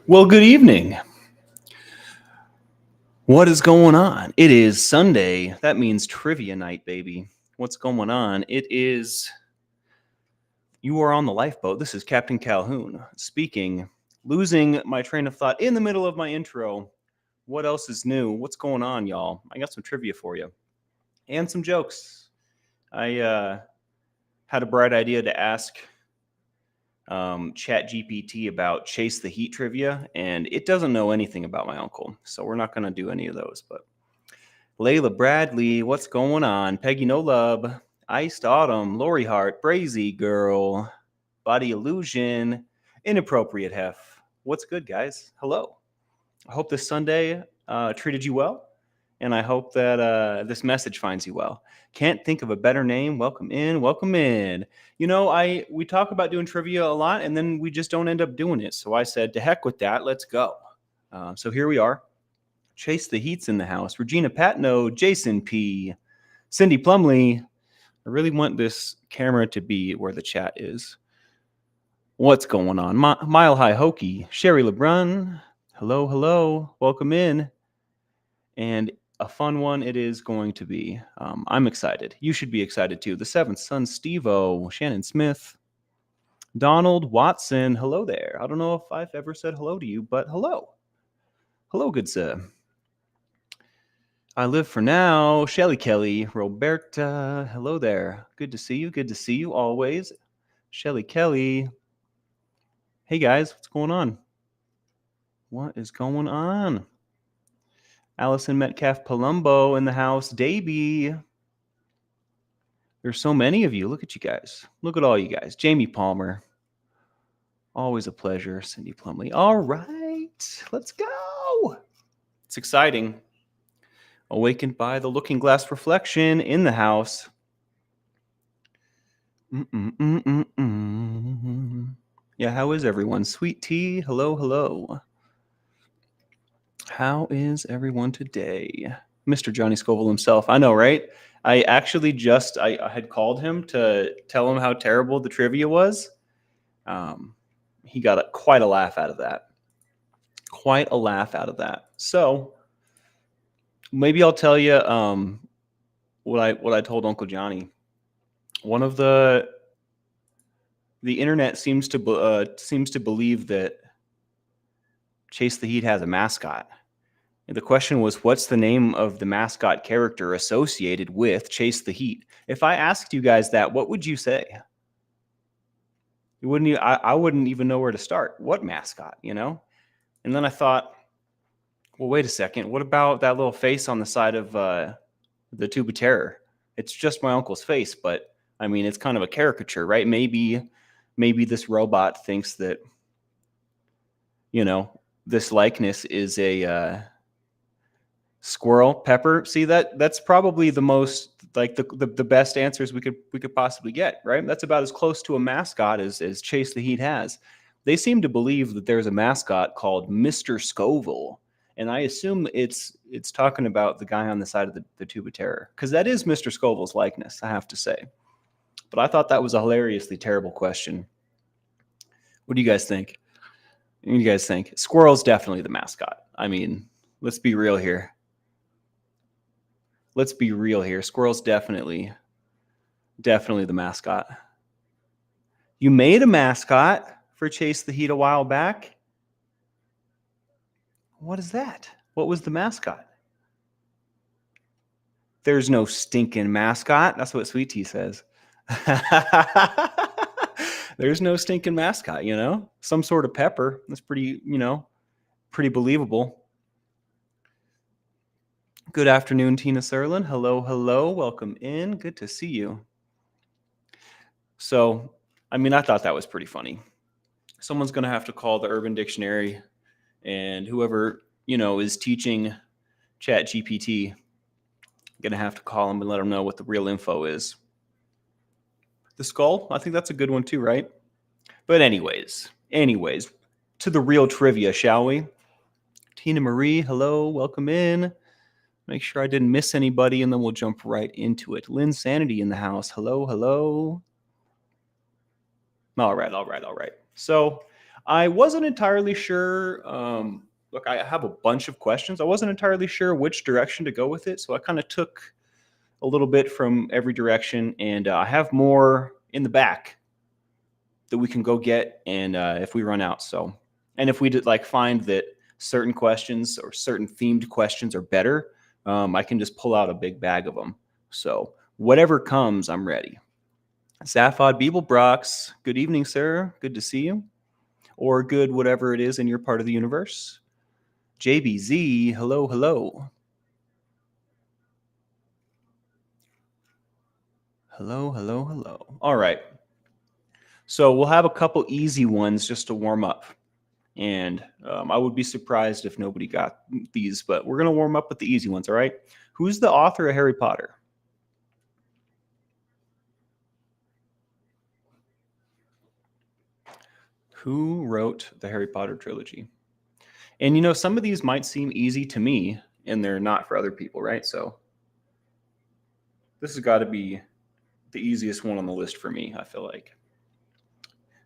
Well, good evening. What is going on? It is Sunday. That means trivia night, baby. What's going on? You are on the lifeboat. This is Captain Calhoun speaking, losing my train of thought in the middle of my intro. What else is new? What's going on, y'all? I got some trivia for you and some jokes. I had a bright idea to ask Chat GPT about Chase the Heat trivia, and it doesn't know anything about my uncle, so we're not going to do any of those. But Layla Bradley, what's going on? Peggy No Love, Iced Autumn, Lori Hart, Brazy Girl, Body Illusion, Inappropriate Hef. What's good, guys? Hello. I hope this Sunday treated you well, and I hope that this message finds you well. Can't think of a better name. Welcome in, welcome in. You know, we talk about doing trivia a lot, and then we just don't end up doing it. So I said, to heck with that, let's go. So here we are. Chase the Heat's in the house. Regina Patno, Jason P, Cindy Plumley. I really want this camera to be where the chat is. What's going on? Mile High Hokey, Sherry LeBrun. Hello, hello. Welcome in. And a fun one it is going to be. I'm excited. You should be excited too. The Seventh Son, Steve-O, Shannon Smith, Donald Watson. Hello there. I don't know if I've ever said hello to you, but hello. Hello, good sir. I live for now. Shelly Kelly, Roberta. Hello there. Good to see you. Good to see you always. Shelly Kelly. Hey guys, what's going on? What is going on? Allison Metcalf Palumbo in the house. Davey. There's so many of you. Look at you guys. Look at all you guys. Jamie Palmer. Always a pleasure. Cindy Plumley. All right. Let's go. It's exciting. Awakened by the looking glass reflection in the house. Yeah, how is everyone? Sweet tea. Hello, hello. How is everyone today? Mr. Johnny Scoville himself. I know, right? I actually I had called him to tell him how terrible the trivia was. He got quite a laugh out of that. Quite a laugh out of that. So maybe I'll tell you what I told Uncle Johnny. One of the internet seems to believe that Chase the Heat has a mascot. And the question was, what's the name of the mascot character associated with Chase the Heat? If I asked you guys that, what would you say? You wouldn't. I wouldn't even know where to start. What mascot, you know? And then I thought, well, wait a second. What about that little face on the side of the Tube of Terror? It's just my uncle's face, but I mean, it's kind of a caricature, right? Maybe this robot thinks that, you know, this likeness is a squirrel. Pepper. See, that's probably the most, like, the best answers we could possibly get, right? That's about as close to a mascot as Chase the Heat has. They seem to believe that there's a mascot called Mr. Scoville, and I assume it's talking about the guy on the side of the Tube of Terror, because that is Mr. Scoville's likeness, I have to say. But I thought that was a hilariously terrible question. What do you guys think? What do you guys think? Squirrel's definitely the mascot. I mean, let's be real here. Let's be real here. Squirrel's definitely the mascot. You made a mascot for Chase the Heat a while back. What is that? What was the mascot? There's no stinking mascot. That's what Sweet Tea says. There's no stinking mascot, you know? Some sort of pepper. That's pretty, you know, pretty believable. Good afternoon, Tina Serlin. Hello, hello. Welcome in. Good to see you. So, I mean, I thought that was pretty funny. Someone's going to have to call the Urban Dictionary, and whoever, you know, is teaching Chat GPT, going to have to call them and let them know what the real info is. The skull, I think that's a good one too, right? But anyways, to the real trivia, shall we? Tina Marie, hello, welcome in. Make sure I didn't miss anybody, and then we'll jump right into it. Lynn Sanity in the house. Hello, hello. All right. So I wasn't entirely sure. Look, I have a bunch of questions. I wasn't entirely sure which direction to go with it, so I kind of took a little bit from every direction, and I have more in the back that we can go get, and if we run out. So, and if we did like find that certain questions or certain themed questions are better, I can just pull out a big bag of them. So whatever comes, I'm ready. Zaphod Beeblebrox, good evening, sir. Good to see you. Or good whatever it is in your part of the universe. JBZ, hello, hello. Hello, hello, hello. All right. So we'll have a couple easy ones just to warm up. And I would be surprised if nobody got these, but we're going to warm up with the easy ones, all right? Who's the author of Harry Potter? Who wrote the Harry Potter trilogy? And you know, some of these might seem easy to me, and they're not for other people, right? So this has got to be the easiest one on the list for me, I feel like.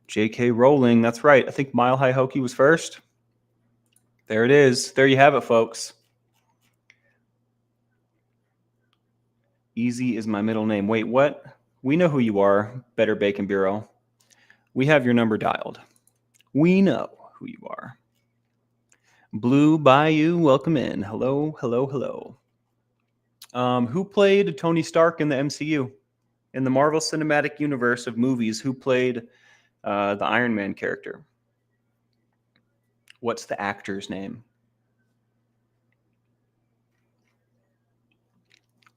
J.K. Rowling, that's right. I think Mile High Hokie was first. There it is. There you have it, folks. Easy is my middle name. Wait, what? We know who you are, Better Bacon Bureau. We have your number dialed. We know who you are. Blue Bayou, welcome in. Hello, hello, hello. Who played Tony Stark in the MCU? In the Marvel Cinematic Universe of movies, who played the Iron Man character? What's the actor's name?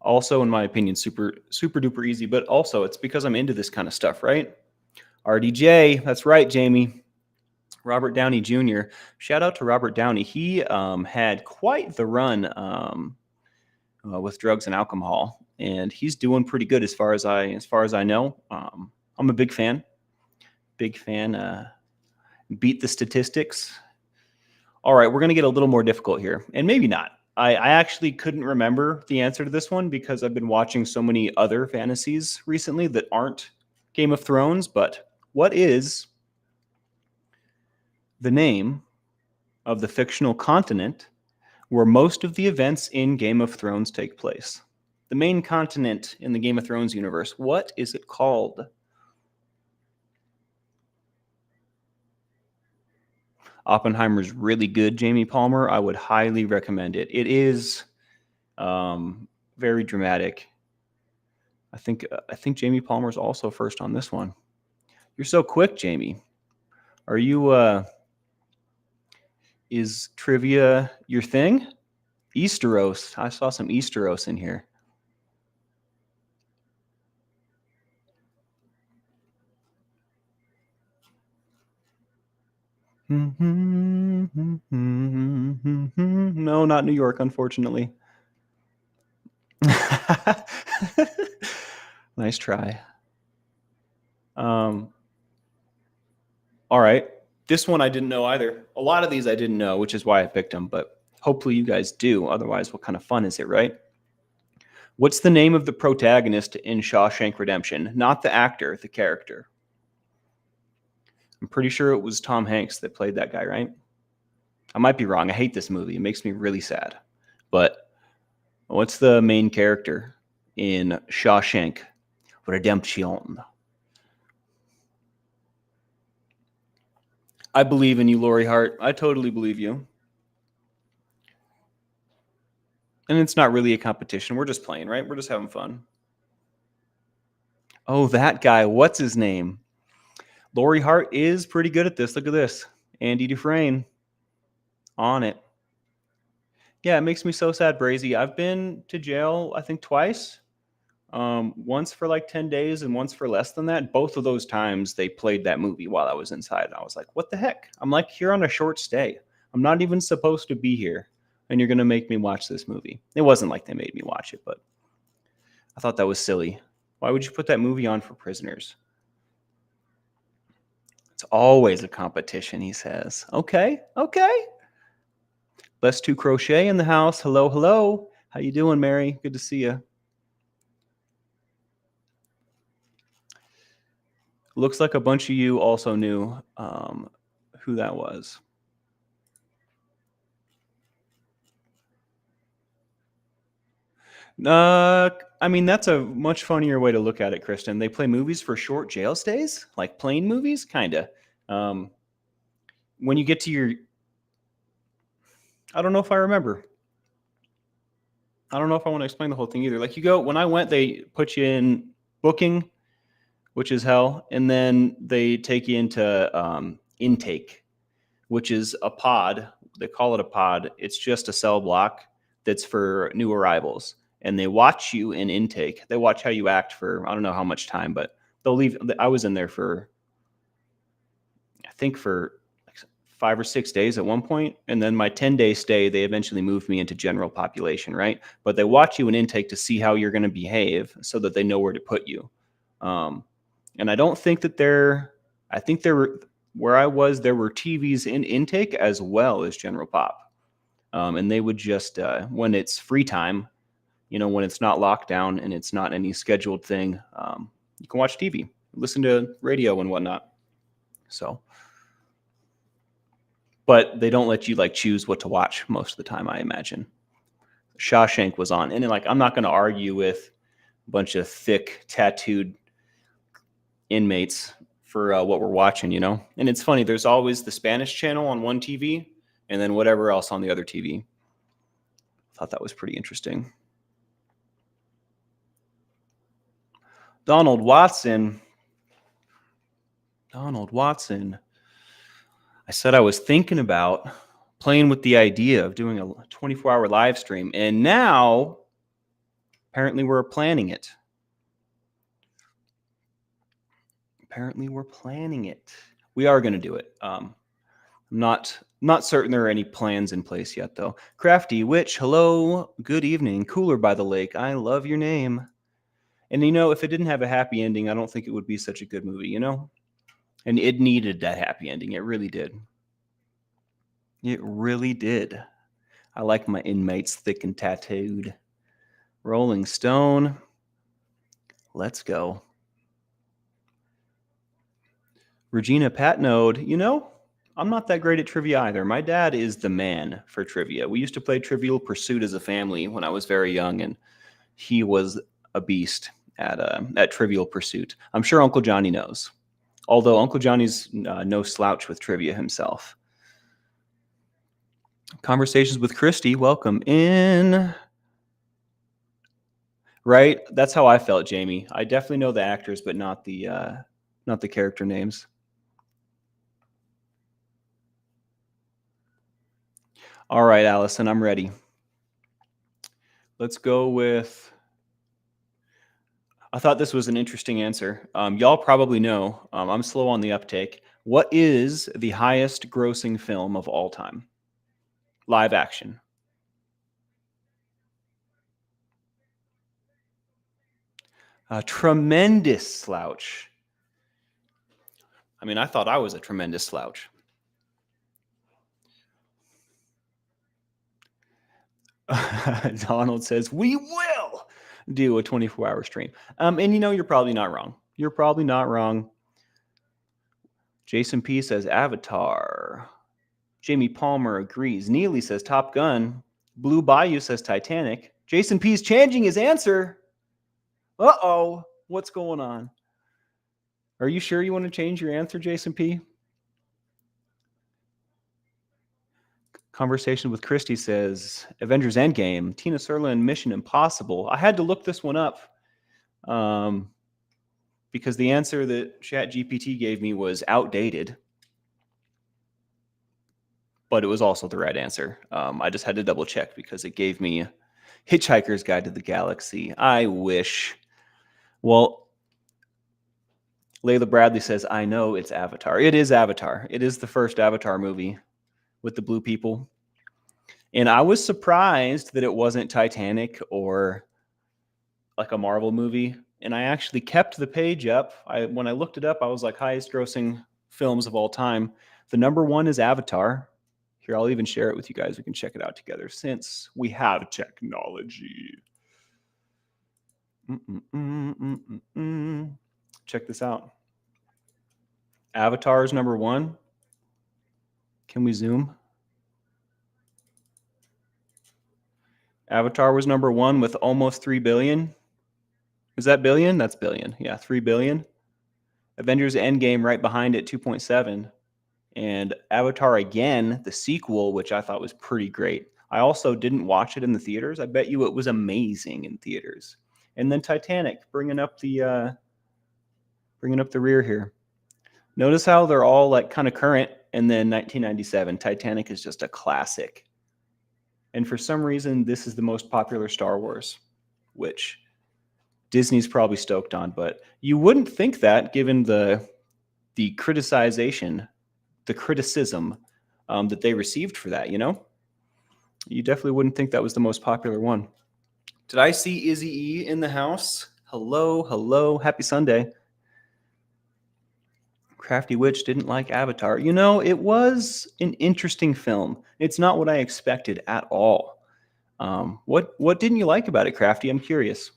Also, in my opinion, super duper easy, but also it's because I'm into this kind of stuff, right? RDJ, that's right, Jamie. Robert Downey Jr. Shout out to Robert Downey. He had quite the run with drugs and alcohol, and he's doing pretty good as far as I know. I'm a big fan. Big fan. Beat the statistics. All right, we're going to get a little more difficult here, and maybe not. I actually couldn't remember the answer to this one because I've been watching so many other fantasies recently that aren't Game of Thrones. But what is the name of the fictional continent where most of the events in Game of Thrones take place? The main continent in the Game of Thrones universe. What is it called? Oppenheimer's really good, Jamie Palmer. I would highly recommend it. It is very dramatic. I think Jamie Palmer's also first on this one. You're so quick, Jamie. Are you is trivia your thing? Easteros. I saw some Easteros in here. No, not New York, unfortunately. Nice try. All right. This one I didn't know either. A lot of these I didn't know, which is why I picked them, but hopefully you guys do. Otherwise, what kind of fun is it, right? What's the name of the protagonist in Shawshank Redemption? Not the actor, the character. I'm pretty sure it was Tom Hanks that played that guy, right? I might be wrong. I hate this movie. It makes me really sad. But what's the main character in Shawshank Redemption? I believe in you, Lori Hart. I totally believe you. And it's not really a competition. We're just playing, right? We're just having fun. Oh, that guy. What's his name? Lori Hart is pretty good at this. Look at this. Andy Dufresne on it. Yeah, it makes me so sad, Brazy. I've been to jail, I think, twice. Once for like 10 days and once for less than that. Both of those times they played that movie while I was inside. And I was like, what the heck? I'm like here on a short stay. I'm not even supposed to be here. And you're going to make me watch this movie. It wasn't like they made me watch it, but I thought that was silly. Why would you put that movie on for prisoners? It's always a competition, he says. Okay. Let's do crochet in the house. Hello, hello. How you doing, Mary? Good to see you. Looks like a bunch of you also knew who that was. I mean, that's a much funnier way to look at it, Kristen. They play movies for short jail stays, like plane movies, kind of. When you get to your, I don't know if I remember. I don't know if I want to explain the whole thing either. Like you go, when I went, they put you in booking, which is hell, and then they take you into intake, which is a pod. They call it a pod. It's just a cell block that's for new arrivals. And they watch you in intake. They watch how you act for, I don't know how much time, but they'll leave. I was in there for, I think for like 5 or 6 days at one point. And then my 10-day stay, they eventually moved me into general population, right? But they watch you in intake to see how you're going to behave so that they know where to put you. And I don't think that I think there were, where I was, there were TVs in intake as well as general pop. And they would just, when it's free time, when it's not lockdown and it's not any scheduled thing, you can watch TV, listen to radio and whatnot. So, but they don't let you like choose what to watch most of the time, I imagine. Shawshank was on. And then, like, I'm not going to argue with a bunch of thick, tattooed inmates for what we're watching, And it's funny, there's always the Spanish channel on one TV and then whatever else on the other TV. I thought that was pretty interesting. Donald Watson. I said I was thinking about playing with the idea of doing a 24-hour live stream, and now apparently we're planning it. We are going to do it. I'm not certain there are any plans in place yet, though. Crafty Witch, hello, good evening. Cooler by the Lake, I love your name. And if it didn't have a happy ending, I don't think it would be such a good movie, And it needed that happy ending. It really did. I like my inmates thick and tattooed. Rolling Stone. Let's go. Regina Patnode, I'm not that great at trivia either. My dad is the man for trivia. We used to play Trivial Pursuit as a family when I was very young, and he was a beast at Trivial Pursuit. I'm sure Uncle Johnny knows. Although Uncle Johnny's no slouch with trivia himself. Conversations with Christy, welcome in. Right? That's how I felt, Jamie. I definitely know the actors, but not the character names. All right, Allison, I'm ready. Let's go with... I thought this was an interesting answer. Y'all probably know. I'm slow on the uptake. What is the highest grossing film of all time? Live action. A tremendous slouch. I mean, I thought I was a tremendous slouch. Donald says, we will do a 24-hour stream. And you're probably not wrong. Jason P says Avatar. Jamie Palmer agrees. Neely says Top Gun. Blue Bayou says Titanic. Jason P's changing his answer. Uh-oh. What's going on? Are you sure you want to change your answer, Jason P? Conversation with Christy says Avengers Endgame, Tina Sirlin, Mission Impossible. I had to look this one up because the answer that ChatGPT gave me was outdated, but it was also the right answer. I just had to double check because it gave me Hitchhiker's Guide to the Galaxy. I wish. Well, Layla Bradley says, I know it's Avatar. It is Avatar. It is the first Avatar movie with the blue people. And I was surprised that it wasn't Titanic or like a Marvel movie. And I actually kept the page up. When I looked it up, I was like, highest grossing films of all time. The number one is Avatar. Here, I'll even share it with you guys. We can check it out together since we have technology. Check this out. Avatar is number one. Can we zoom? Avatar was number 1 with almost 3 billion. Is that billion? That's billion. Yeah, 3 billion. Avengers Endgame right behind it, 2.7. And Avatar again, the sequel, which I thought was pretty great. I also didn't watch it in the theaters. I bet you it was amazing in theaters. And then Titanic, bringing up the rear here. Notice how they're all like kind of current, and then 1997, Titanic is just a classic. And for some reason, this is the most popular Star Wars, which Disney's probably stoked on, but you wouldn't think that given the criticism that they received for that, you know? You definitely wouldn't think that was the most popular one. Did I see Izzy E in the house? Hello, hello, happy Sunday. Crafty Witch didn't like Avatar. You know, it was an interesting film. It's not what I expected at all. What didn't you like about it, Crafty? I'm curious.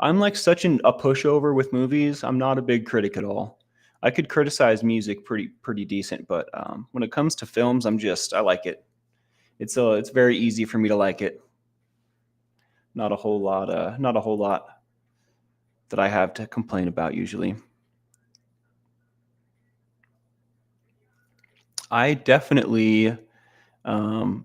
I'm like such a pushover with movies. I'm not a big critic at all. I could criticize music pretty decent, but when it comes to films, I like it. It's very easy for me to like it. Not a whole lot that I have to complain about usually. I definitely, Uncle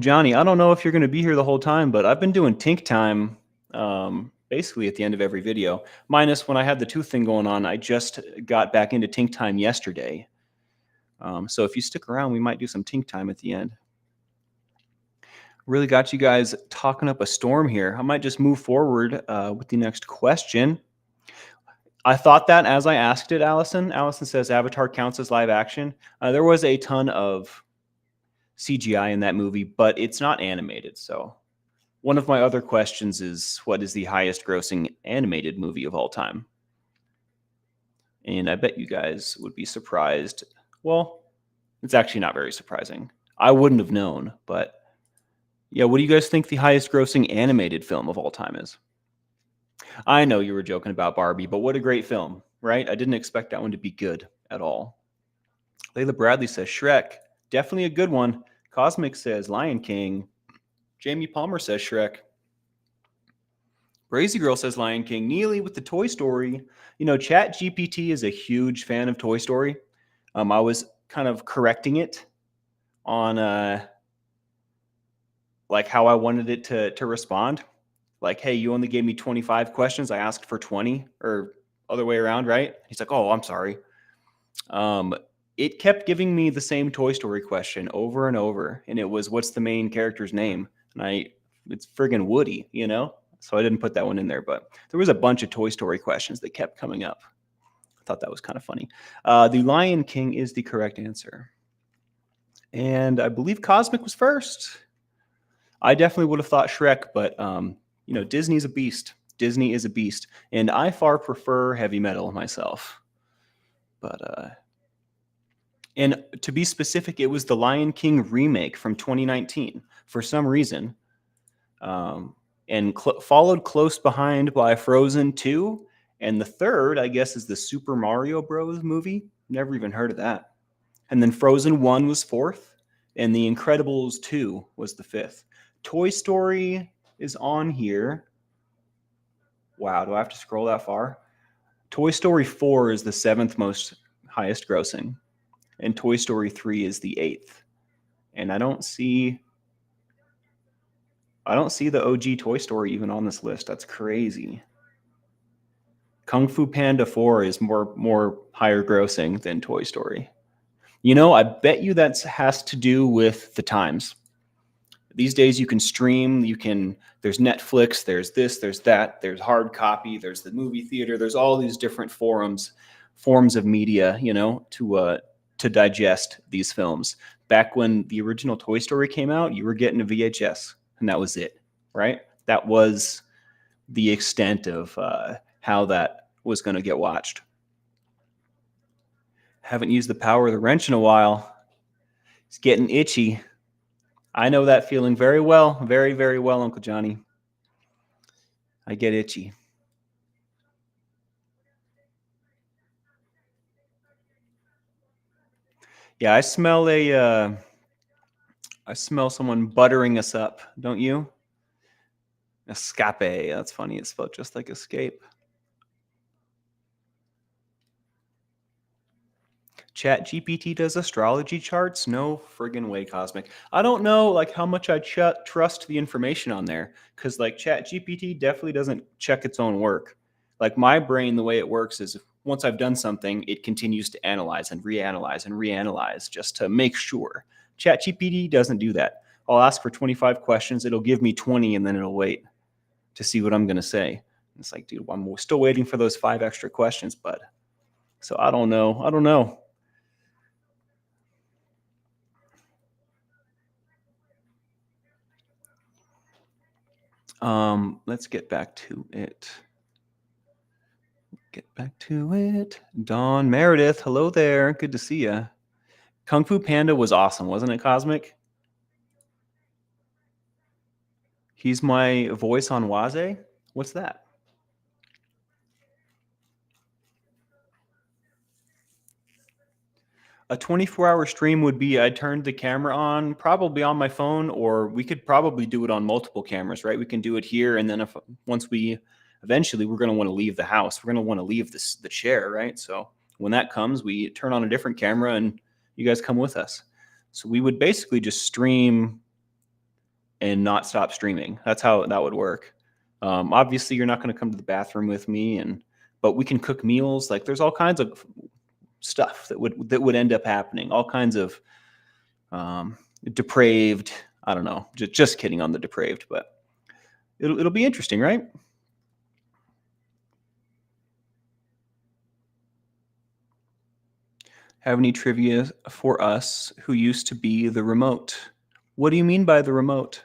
Johnny, I don't know if you're going to be here the whole time, but I've been doing Tink Time basically at the end of every video, minus when I had the tooth thing going on. I just got back into Tink Time yesterday. So if you stick around, we might do some Tink Time at the end. Really got you guys talking up a storm here. I might just move forward with the next question. I thought that as I asked it, Allison. Allison says Avatar counts as live action. There was a ton of CGI in that movie, but it's not animated. So one of my other questions is, what is the highest grossing animated movie of all time? And I bet you guys would be surprised. Well, it's actually not very surprising. I wouldn't have known, but yeah, what do you guys think the highest grossing animated film of all time is? I know you were joking about Barbie, but what a great film, right? I didn't expect that one to be good at all. Layla Bradley says Shrek, definitely a good one. Cosmic says Lion King. Jamie Palmer says Shrek. Brazy Girl says Lion King. Neely with the Toy Story. You know, Chat GPT is a huge fan of Toy Story. I was kind of correcting it on like how I wanted it to respond. Like, hey, you only gave me 25 questions. I asked for 20, or other way around, right? He's like, oh, I'm sorry. It kept giving me the same Toy Story question over and over, and it was, what's the main character's name? And it's friggin' Woody, you know? So I didn't put that one in there, but there was a bunch of Toy Story questions that kept coming up. I thought that was kind of funny. The Lion King is the correct answer. And I believe Cosmic was first. I definitely would have thought Shrek, but you know, Disney's a beast. Disney is a beast, and I far prefer heavy metal myself. But and to be specific, it was the Lion King remake from 2019 for some reason, and followed close behind by Frozen 2, and the third, I guess, is the Super Mario Bros. Movie. Never even heard of that. And then Frozen 1 was fourth, and The Incredibles 2 was the fifth. Toy Story is on here. Wow, do I have to scroll that far? Toy Story 4 is the seventh most highest grossing, and Toy Story 3 is the eighth. And I don't see the OG Toy Story even on this list. That's crazy. Kung Fu Panda 4 is more higher grossing than Toy Story. You know, I bet you that has to do with the times. These days you can stream, there's Netflix, there's this, there's that, there's hard copy, there's the movie theater, there's all these different forms of media, you know, to digest these films. Back when the original Toy Story came out, you were getting a VHS, and that was it, right? That was the extent of how that was going to get watched. Haven't used the power of the wrench in a while. It's getting itchy. I know that feeling very well, very, very well, Uncle Johnny. I get itchy. Yeah, I smell someone buttering us up, don't you? Escape. That's funny. It's spelled just like escape. Chat GPT does astrology charts? No friggin' way, Cosmic. I don't know like how much I trust the information on there because like Chat GPT definitely doesn't check its own work. Like my brain, the way it works is once I've done something, it continues to analyze and reanalyze and reanalyze just to make sure. Chat GPT doesn't do that. I'll ask for 25 questions, it'll give me 20, and then it'll wait to see what I'm going to say. It's like, dude, I'm still waiting for those 5 extra questions, bud. So I don't know. I don't know. Let's get back to it. Get back to it. Dawn Meredith, hello there. Good to see you. Kung Fu Panda was awesome, wasn't it, Cosmic? He's my voice on Waze. What's that? A 24-hour stream would be I turned the camera on, probably on my phone, or we could probably do it on multiple cameras, right? We can do it here, and then if once we eventually we're going to want to leave the house, we're going to want to leave the chair, right? So when that comes, we turn on a different camera, and you guys come with us. So we would basically just stream and not stop streaming. That's how that would work. Obviously, you're not going to come to the bathroom with me, but we can cook meals. Like there's all kinds of stuff that would end up happening. All kinds of depraved. I don't know. Just kidding on the depraved, but it'll be interesting, right? Have any trivia for us who used to be the remote? What do you mean by the remote?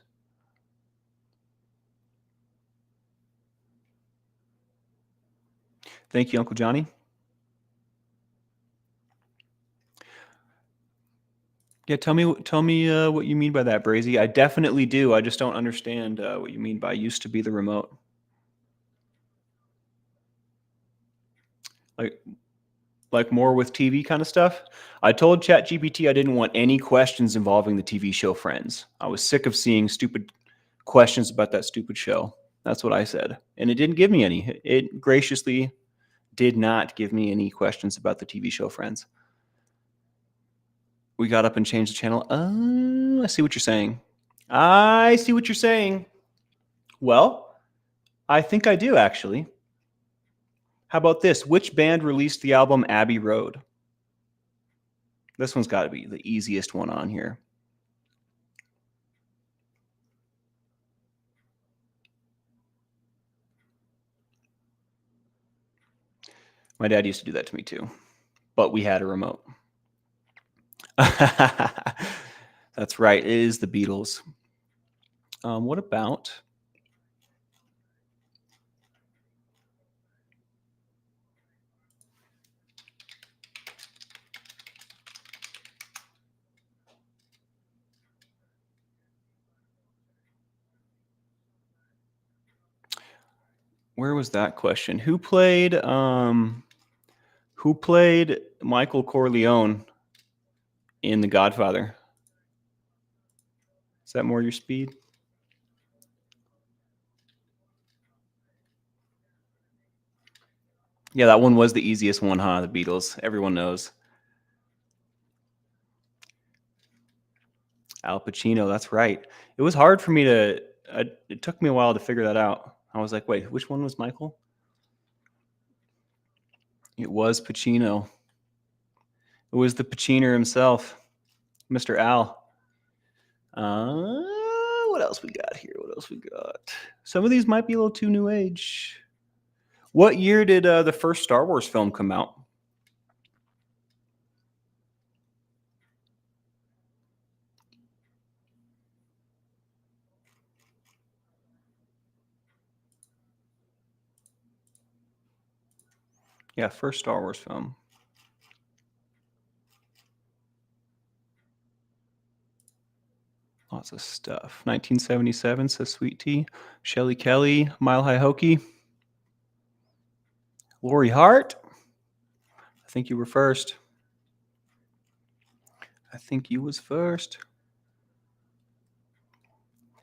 Thank you, Uncle Johnny. Yeah, tell me what you mean by that, Brazy. I definitely do. I just don't understand what you mean by used to be the remote. Like more with TV kind of stuff. I told ChatGPT I didn't want any questions involving the TV show Friends. I was sick of seeing stupid questions about that stupid show. That's what I said. And it didn't give me any. It graciously did not give me any questions about the TV show Friends. We got up and changed the channel. I see what you're saying. I see what you're saying. Well, I think I do actually. How about this? Which band released the album Abbey Road? This one's got to be the easiest one on here. My dad used to do that to me too, but we had a remote. That's right. It is the Beatles. What about? Where was that question? Who played Michael Corleone in The Godfather? Is that more your speed? Yeah, that one was the easiest one, huh? The Beatles. Everyone knows. Al Pacino, that's right. It was hard for me to it took me a while to figure that out. I was like, wait, which one was Michael? It was Pacino. It was the Pacino himself, Mr. Al. What else we got here? What else we got? Some of these might be a little too new age. What year did the first Star Wars film come out? Yeah, first Star Wars film. Lots of stuff. 1977, says Sweet Tea. Shelley Kelly, Mile High Hokey. Lori Hart. I think you were first. I think you was first.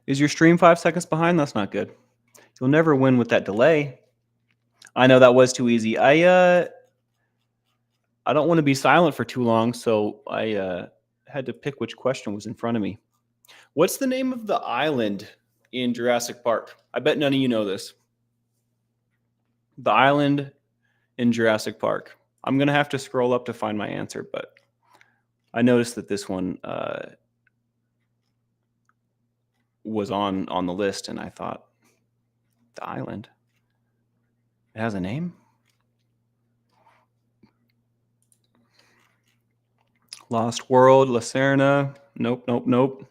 Is your stream 5 seconds behind? That's not good. You'll never win with that delay. I know that was too easy. I don't want to be silent for too long, so I had to pick which question was in front of me. What's the name of the island in Jurassic Park? I bet none of you know this. The island in Jurassic Park. I'm going to have to scroll up to find my answer, but I noticed that this one was on the list, and I thought, the island? It has a name? Lost World, La Serna. Nope, nope, nope.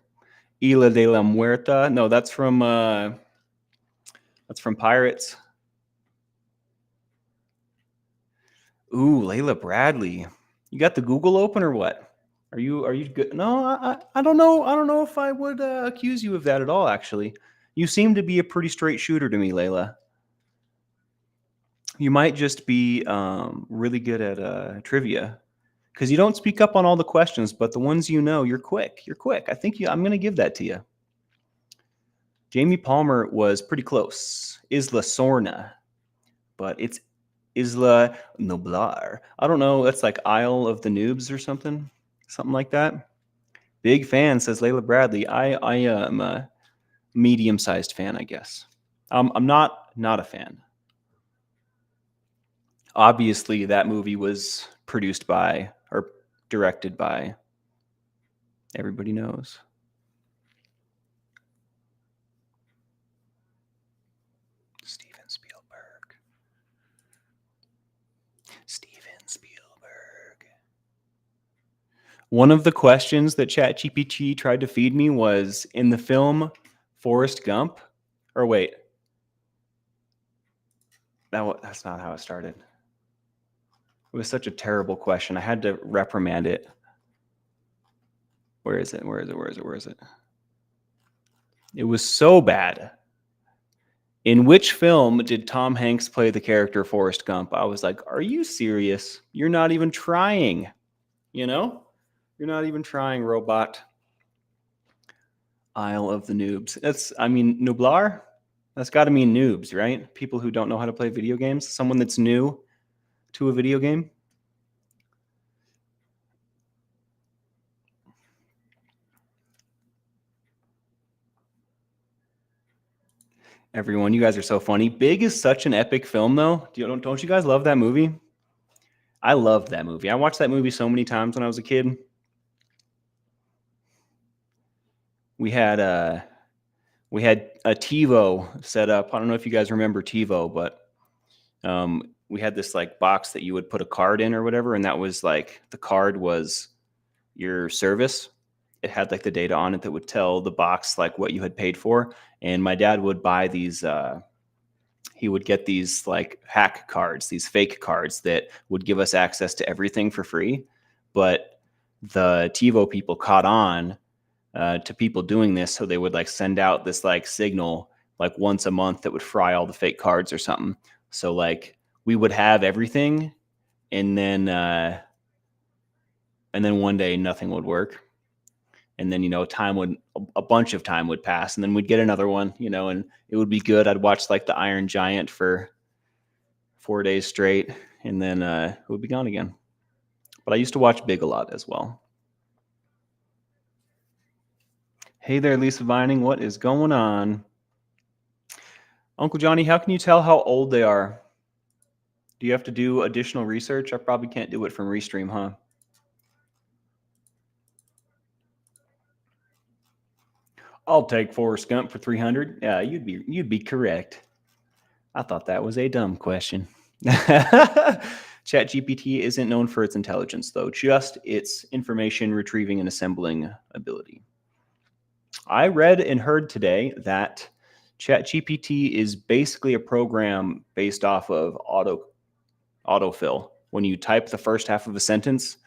Isla de la Muerta. No, that's from Pirates. Ooh, Layla Bradley. You got the Google open or what? Are you good? No, I don't know. I don't know if I would accuse you of that at all. Actually, you seem to be a pretty straight shooter to me, Layla. You might just be really good at trivia because you don't speak up on all the questions, but the ones you know, you're quick. You're quick. I think I'm going to give that to you. Jamie Palmer was pretty close. Isla Sorna, but it's Isla Nublar. I don't know. That's like Isle of the Noobs or something like that. Big fan, says Layla Bradley. I am a medium-sized fan, I guess. I'm not a fan. Obviously, that movie was produced by or directed by. Everybody knows. Steven Spielberg. One of the questions that ChatGPT tried to feed me was, in the film Forrest Gump, or wait, that's not how it started. It was such a terrible question. I had to reprimand it. Where is it? It was so bad. In which film did Tom Hanks play the character Forrest Gump? I was like, are you serious? You're not even trying. You know? You're not even trying, robot. Isle of the Noobs. Nublar? That's got to mean noobs, right? People who don't know how to play video games. Someone that's new to a video game. Everyone, you guys are so funny. Big is such an epic film, though. Don't you guys love that movie? I loved that movie. I watched that movie so many times when I was a kid. We had a TiVo set up. I don't know if you guys remember TiVo, but we had this like box that you would put a card in or whatever, and that was like the card was your service. It had like the data on it that would tell the box like what you had paid for. And my dad would buy these. He would get these like hack cards, these fake cards that would give us access to everything for free. But the TiVo people caught on to people doing this, so they would like send out this like signal like once a month that would fry all the fake cards or something. So like we would have everything, and then one day nothing would work, and then a bunch of time would pass, and then we'd get another one, and it would be good. I'd watch like the Iron Giant for 4 days straight, and then it would be gone again. But I used to watch Big a lot as well. Hey there, Lisa Vining. What is going on? Uncle Johnny, how can you tell how old they are? Do you have to do additional research? I probably can't do it from Restream, huh? I'll take Forrest Gump for 300. Yeah, you'd be correct. I thought that was a dumb question. ChatGPT isn't known for its intelligence, though, just its information retrieving and assembling ability. I read and heard today that ChatGPT is basically a program based off of autofill. When you type the first half of a sentence,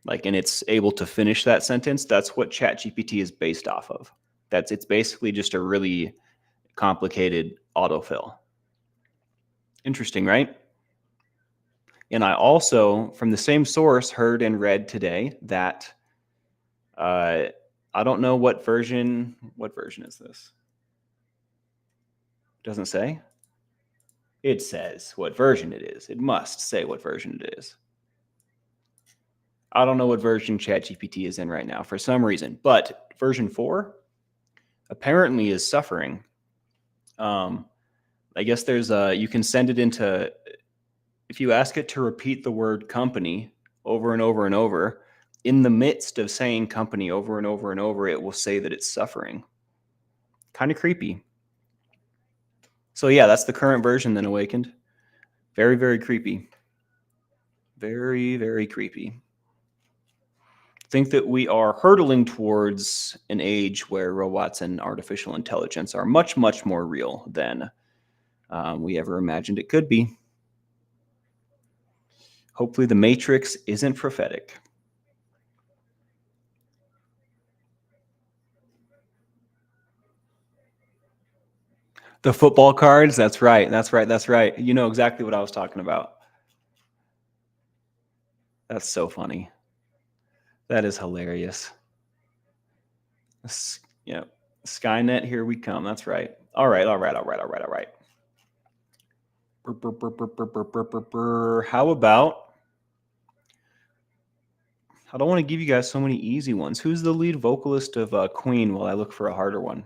and it's able to finish that sentence, that's what ChatGPT is based off of. It's basically just a really complicated autofill. Interesting, right? And I also, from the same source, heard and read today that I don't know what version. What version is this? Doesn't say. It says what version it is. It must say what version it is. I don't know what version ChatGPT is in right now for some reason, but version 4 apparently is suffering. I guess there's you can send it into, if you ask it to repeat the word company over and over and over, in the midst of saying company over and over and over, it will say that it's suffering. Kind of creepy. So yeah, that's the current version then awakened. Very, very creepy. Very, very creepy. Think that we are hurtling towards an age where robots and artificial intelligence are much, much more real than we ever imagined it could be. Hopefully the Matrix isn't prophetic. The football cards, that's right. That's right. That's right. You know exactly what I was talking about. That's so funny. That is hilarious. Yeah. Skynet, here we come. That's right. All right. All right. All right. All right. All right. How about, I don't want to give you guys so many easy ones. Who's the lead vocalist of Queen while I look for a harder one?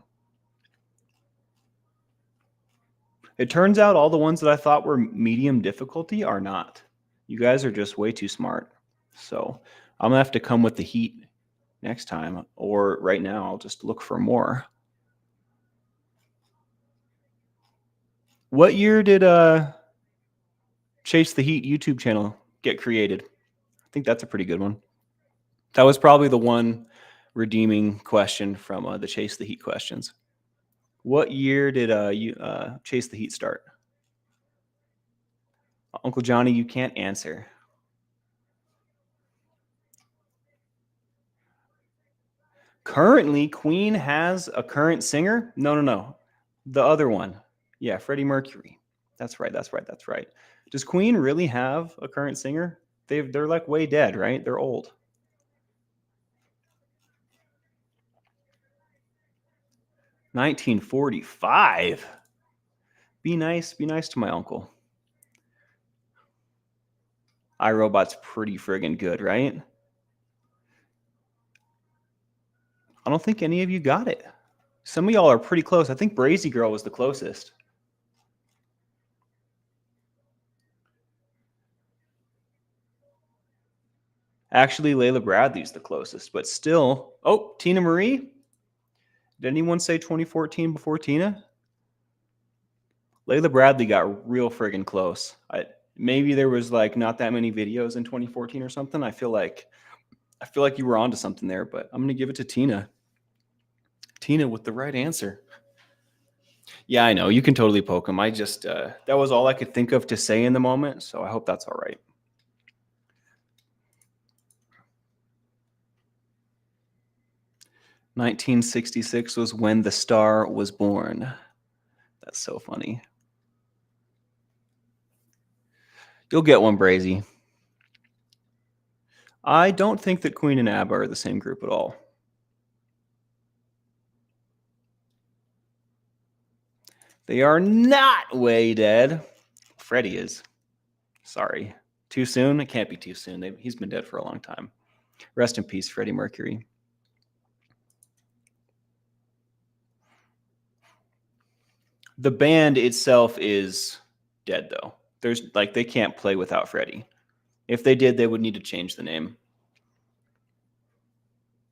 It turns out all the ones that I thought were medium difficulty are not. You guys are just way too smart. So I'm going to have to come with the heat next time, or right now I'll just look for more. What year did Chase the Heat YouTube channel get created? I think that's a pretty good one. That was probably the one redeeming question from the Chase the Heat questions. What year did you Chase the Heat start? Uncle Johnny, you can't answer. Currently, Queen has a current singer? No. The other one. Yeah, Freddie Mercury. That's right. That's right. That's right. Does Queen really have a current singer? They're like way dead, right? They're old. $1945. Be nice to my uncle. iRobot's pretty friggin' good, right? I don't think any of you got it. Some of y'all are pretty close. I think Brazy Girl was the closest. Actually, Layla Bradley's the closest, but still. Oh, Tina Marie? Did anyone say 2014 before Tina? Layla Bradley got real friggin' close. Maybe there was like not that many videos in 2014 or something. I feel like you were onto something there, but I'm gonna give it to Tina. Tina with the right answer. Yeah, I know. You can totally poke him. I just that was all I could think of to say in the moment, so I hope that's all right. "1966 was when the star was born." That's so funny. You'll get one, Brazy. I don't think that Queen and ABBA are the same group at all. They are not way dead. Freddie is. Sorry. Too soon? It can't be too soon. He's been dead for a long time. Rest in peace, Freddie Mercury. The band itself is dead, though. There's like they can't play without Freddie. If they did, they would need to change the name.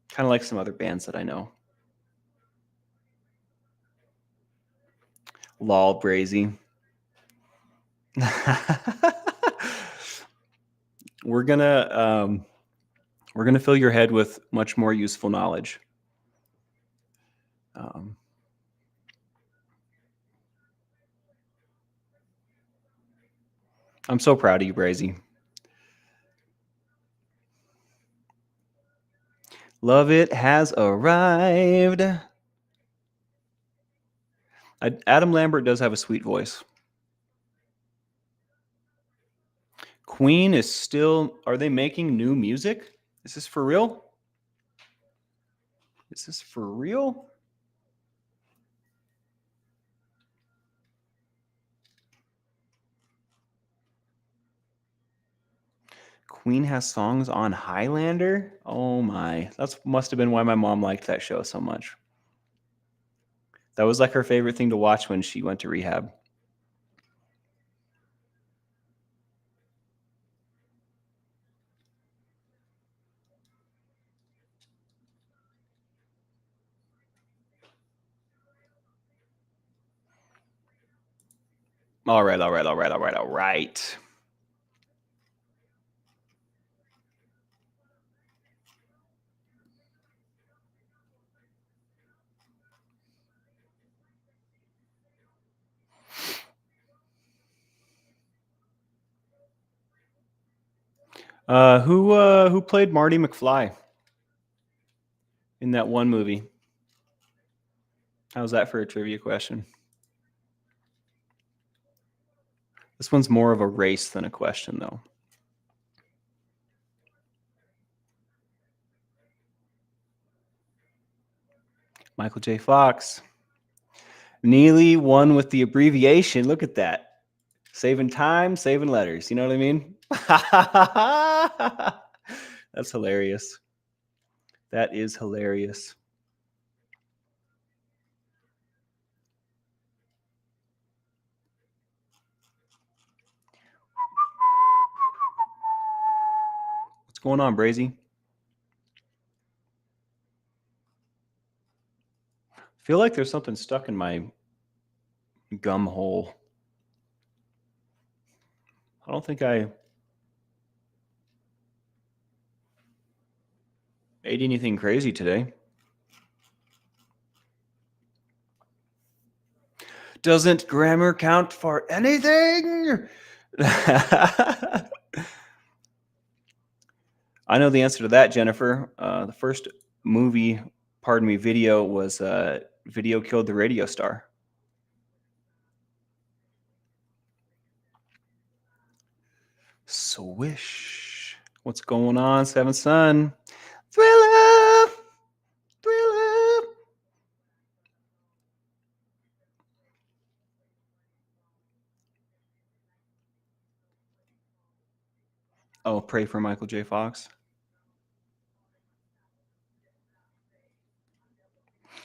Kind of like some other bands that I know. Lol, Brazy. We're gonna fill your head with much more useful knowledge. I'm so proud of you, Brazy. Love It has arrived. Adam Lambert does have a sweet voice. Queen is still, are they making new music? Is this for real? Is this for real? Queen has songs on Highlander? Oh my. That must have been why my mom liked that show so much. That was like her favorite thing to watch when she went to rehab. All right. Who played Marty McFly in that one movie? How's that for a trivia question? This one's more of a race than a question, though. Michael J. Fox. Neely won with the abbreviation. Look at that. Saving time, saving letters. You know what I mean? That's hilarious. That is hilarious. What's going on, Brazy? I feel like there's something stuck in my gum hole. I don't think I ate anything crazy today. Doesn't grammar count for anything? I know the answer to that, Jennifer. The first video was Video Killed the Radio Star. Swish. What's going on, Seventh Son? Thriller! Thriller! Oh, pray for Michael J. Fox.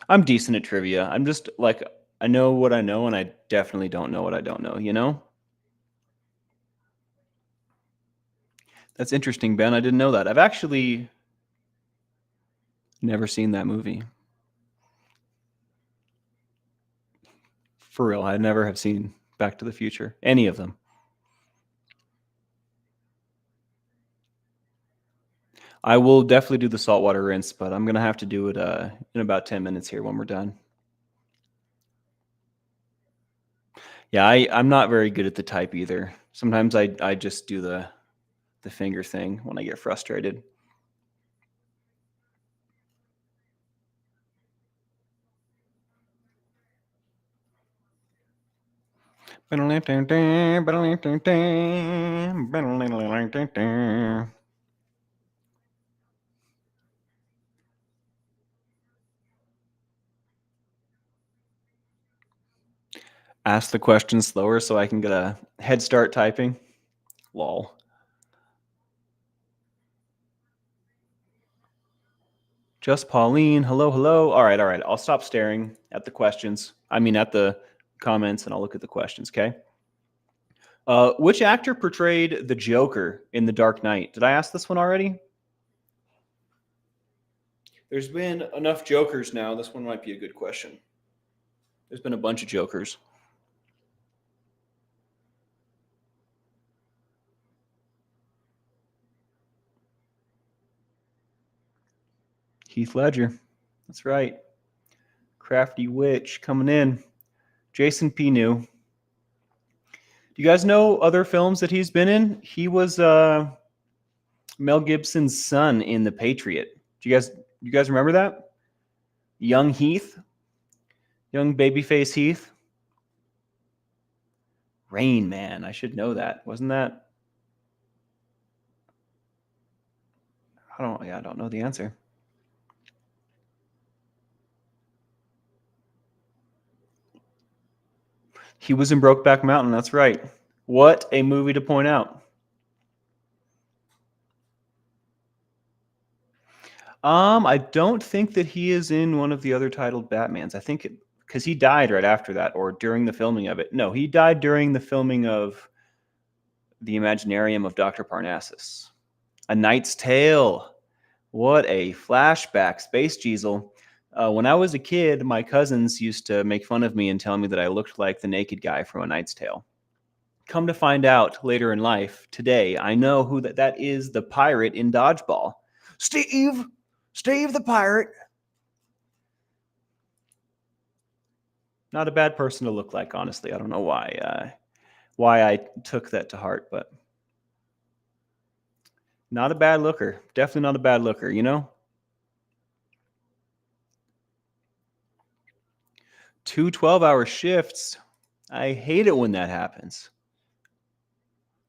I'm decent at trivia. I'm just like, I know what I know, and I definitely don't know what I don't know, you know? That's interesting, Ben. I didn't know that. I've actually never seen that movie. For real, I never have seen Back to the Future. Any of them. I will definitely do the saltwater rinse, but I'm going to have to do it in about 10 minutes here when we're done. Yeah, I'm not very good at the type either. Sometimes I just do the finger thing when I get frustrated. Ask the question slower so I can get a head start typing. Lol. Just Pauline. Hello, hello. All right. I'll stop staring at the questions. I mean, at the comments, and I'll look at the questions, okay? Which actor portrayed the Joker in The Dark Knight? Did I ask this one already? There's been enough Jokers now. This one might be a good question. There's been a bunch of Jokers. Heath Ledger. That's right. Crafty Witch coming in. Jason P. New. Do you guys know other films that he's been in? He was Mel Gibson's son in The Patriot. Do you guys remember that? Young Heath? Young babyface Heath? Rain Man. I should know that. Wasn't that? I don't know the answer. He was in Brokeback Mountain. That's right. What a movie to point out. I don't think that he is in one of the other titled Batmans. I think because he died right after that or during the filming of it. No, he died during the filming of The Imaginarium of Dr. Parnassus. A Knight's Tale. What a flashback. Space Diesel. When I was a kid, my cousins used to make fun of me and tell me that I looked like the naked guy from A Knight's Tale. Come to find out later in life, today, I know who that is, the pirate in Dodgeball. Steve! Steve the pirate! Not a bad person to look like, honestly. I don't know why I took that to heart, but not a bad looker. Definitely not a bad looker, you know? 2 12-hour shifts. I hate it when that happens.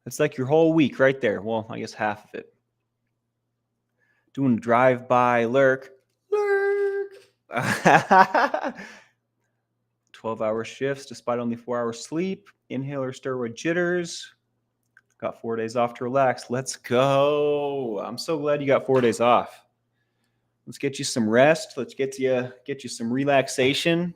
It's like your whole week right there. Well, I guess half of it. Doing drive-by lurk. 12-hour shifts despite only 4 hours sleep. Inhaler steroid jitters. Got 4 days off to relax. Let's go. I'm so glad you got 4 days off. Let's get you some rest. Let's get you some relaxation.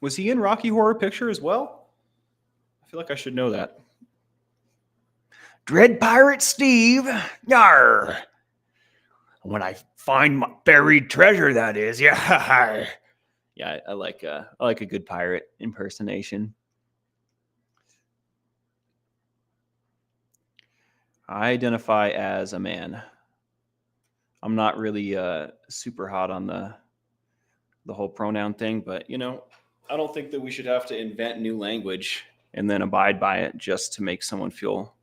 Was he in Rocky Horror Picture as well? I feel like I should know that. Dread Pirate Steve. Yarr. When I find my buried treasure, that is. Yeah. Yeah, I like a good pirate impersonation. I identify as a man. I'm not really super hot on the whole pronoun thing, but you know, I don't think that we should have to invent new language and then abide by it just to make someone feel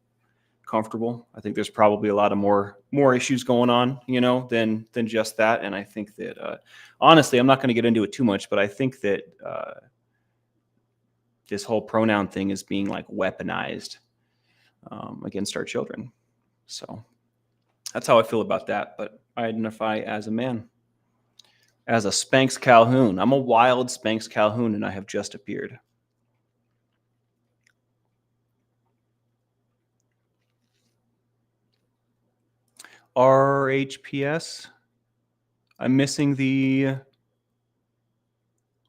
comfortable. I think there's probably a lot of more issues going on, you know, than just that. And I think that honestly, I'm not going to get into it too much, but I think that this whole pronoun thing is being like weaponized against our children. So that's how I feel about that. But I identify as a man, as a Spanx Calhoun. I'm a wild Spanx Calhoun, and I have just appeared. RHPS. I'm missing the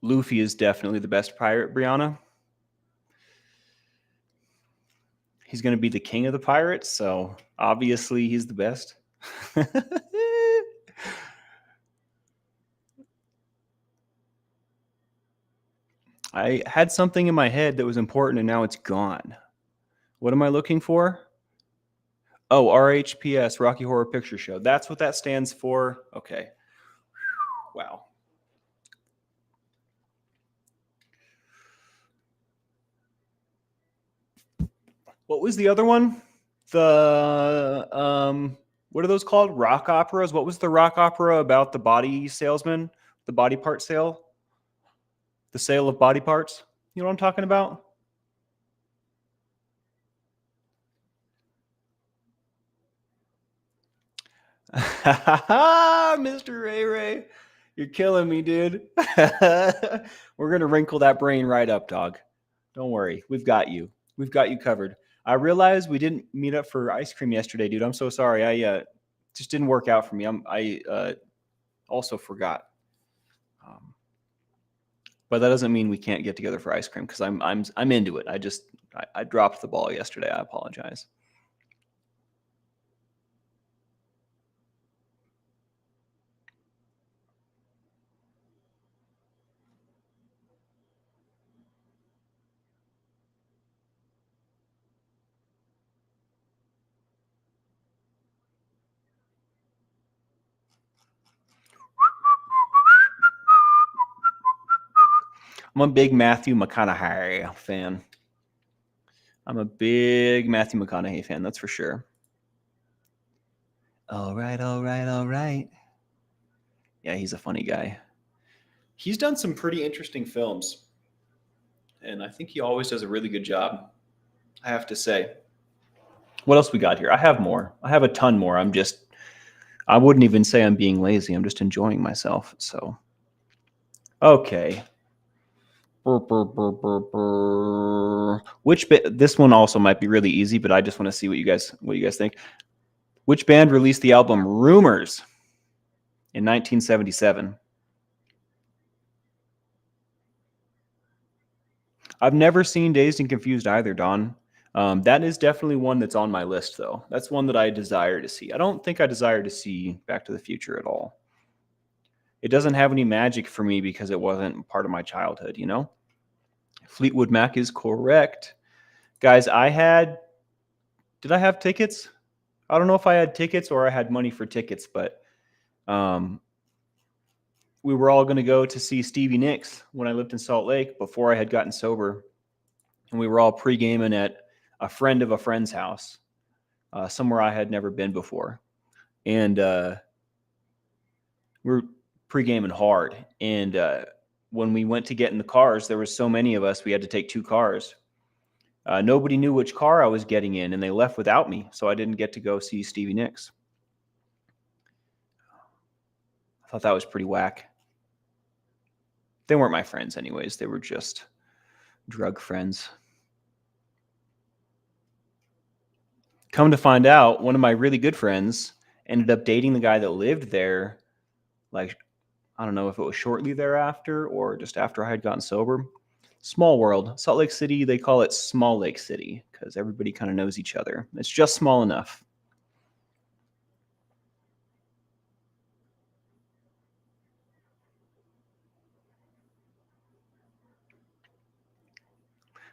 Luffy is definitely the best pirate, Brianna. He's going to be the king of the pirates, so obviously he's the best. I had something in my head that was important and now it's gone. What am I looking for? Oh, RHPS, Rocky Horror Picture Show. That's what that stands for. Okay. Wow. What was the other one? The what are those called? Rock operas? What was the rock opera about the body salesman? The body part sale? The sale of body parts? You know what I'm talking about? Mr. Ray Ray, you're killing me, dude. We're gonna wrinkle that brain right up, dog. Don't worry, we've got you. We've got you covered. I realized we didn't meet up for ice cream yesterday, dude. I'm so sorry. I just didn't work out for me. I also forgot. But that doesn't mean we can't get together for ice cream because I'm into it. I dropped the ball yesterday. I apologize. I'm a big Matthew McConaughey fan. I'm a big Matthew McConaughey fan, that's for sure. All right, all right, all right. Yeah, he's a funny guy. He's done some pretty interesting films, and I think he always does a really good job, I have to say. What else we got here? I have more. I have a ton more. I wouldn't even say I'm being lazy. I'm just enjoying myself. So, okay. This one also might be really easy, but I just want to see what you guys think. Which band released the album Rumors in 1977? I've never seen Dazed and Confused either, Don. That is definitely one that's on my list, though. That's one that I desire to see. I don't think I desire to see Back to the Future at all. It doesn't have any magic for me because it wasn't part of my childhood, you know? Fleetwood Mac is correct. Guys, did I have tickets? I don't know if I had tickets or I had money for tickets, but we were all going to go to see Stevie Nicks when I lived in Salt Lake before I had gotten sober. And we were all pre-gaming at a friend of a friend's house, somewhere I had never been before. And we were pre-gaming hard. And when we went to get in the cars, there was so many of us, we had to take 2 cars. Nobody knew which car I was getting in, and they left without me, so I didn't get to go see Stevie Nicks. I thought that was pretty whack. They weren't my friends anyways. They were just drug friends. Come to find out, one of my really good friends ended up dating the guy that lived there, like, I don't know if it was shortly thereafter or just after I had gotten sober. Small world. Salt Lake City, they call it Small Lake City because everybody kind of knows each other. It's just small enough.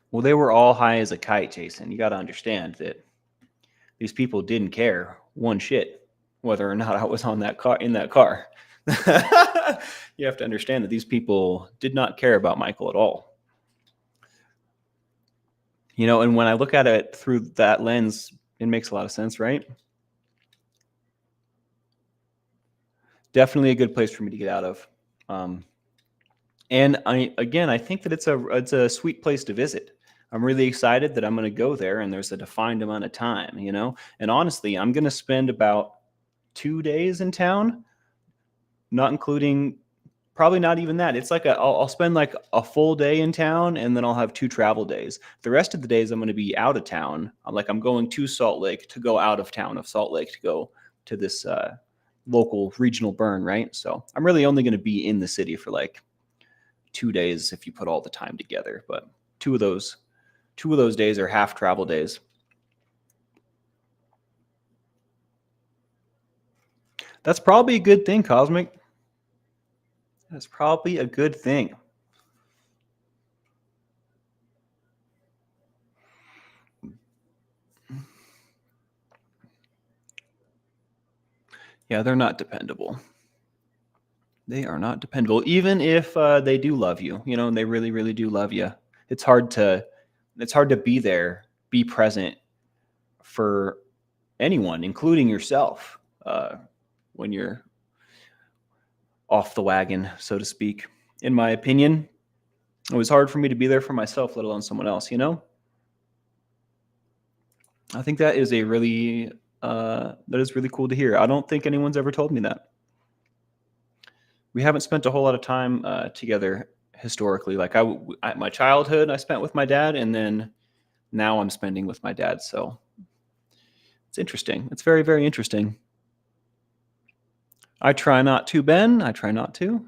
Well, they were all high as a kite, Jason. You got to understand that these people didn't care one shit whether or not I was on that car in that car. You have to understand that these people did not care about Michael at all. You know, and when I look at it through that lens, it makes a lot of sense, right? Definitely a good place for me to get out of. And I think that it's a sweet place to visit. I'm really excited that I'm going to go there, and there's a defined amount of time, you know. And honestly, I'm going to spend about 2 days in town, not including, probably not even that. It's like I'll spend like a full day in town, and then I'll have 2 travel days. The rest of the days I'm going to be out of town. I'm going to Salt Lake to go out of town of Salt Lake to go to this local regional burn, right? So I'm really only going to be in the city for like 2 days if you put all the time together. But two of those days are half travel days. That's probably a good thing, Cosmic. That's probably a good thing. Yeah, they're not dependable. They are not dependable, even if they do love you, you know, and they really, really do love you. It's hard to be there, be present for anyone, including yourself, when you're off the wagon, so to speak. In my opinion, it was hard for me to be there for myself, let alone someone else, you know? I think that is really cool to hear. I don't think anyone's ever told me that. We haven't spent a whole lot of time together historically. Like my childhood, I spent with my dad, and then now I'm spending with my dad. So it's interesting. It's very, very interesting. I try not to, Ben. I try not to.